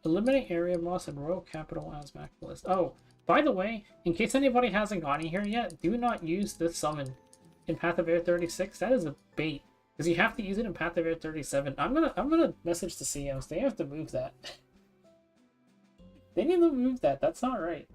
Eliminate area boss and royal capital as maximalist. Oh, by the way, in case anybody hasn't gotten here yet, do not use this summon in Path of Air 36. That is a bait. Because you have to use it in Path of Air 37. I'm gonna message the CMs. They have to move that. They need to move that. That's not right.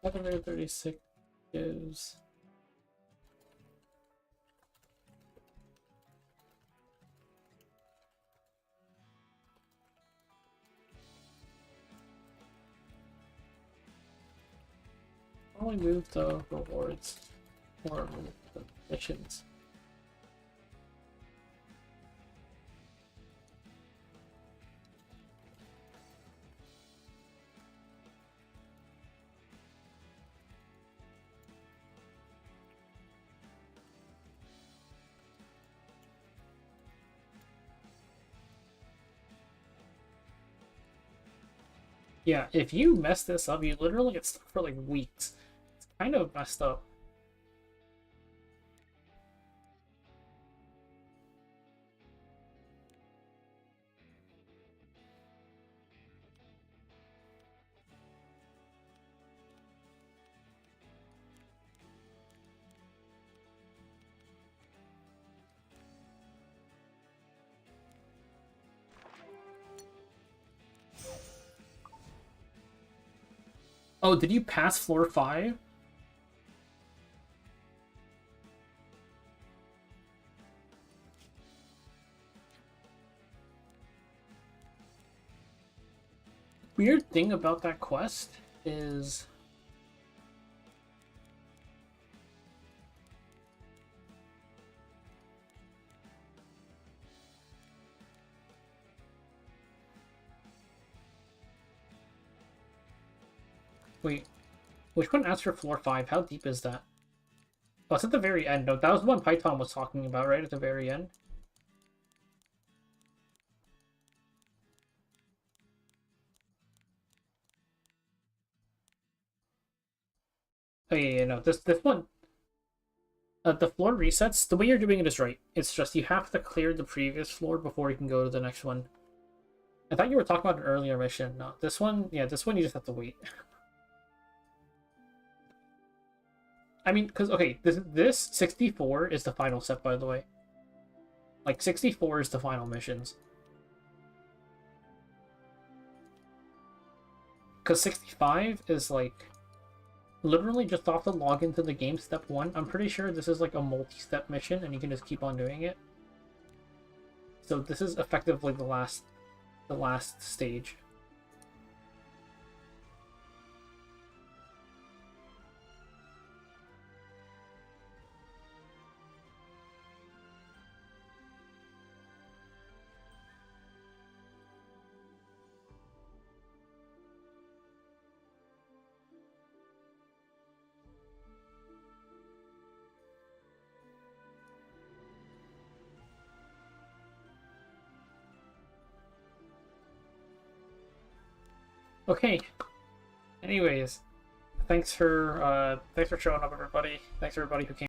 Path of Air 36 gives... Probably move the rewards or move the missions. Yeah, if you mess this up, you literally get stuck for like weeks. It's kind of messed up. Oh, did you pass floor 5? Weird thing about that quest is wait, which one asks for floor 5? How deep is that? Oh, it's at the very end. No, that was the one Python was talking about, right? At the very end. Oh yeah, no. This one, the floor resets. The way you're doing it is right. It's just you have to clear the previous floor before you can go to the next one. I thought you were talking about an earlier mission. No, this one, yeah, this one you just have to wait. I mean, because, okay, this 64 is the final set, by the way. Like, 64 is the final missions. Because 65 is, like, literally just off the log into the game, step 1. I'm pretty sure this is, like, a multi-step mission, and you can just keep on doing it. So this is effectively the last stage. Okay. Anyways, thanks for showing up, everybody. Thanks everybody who came.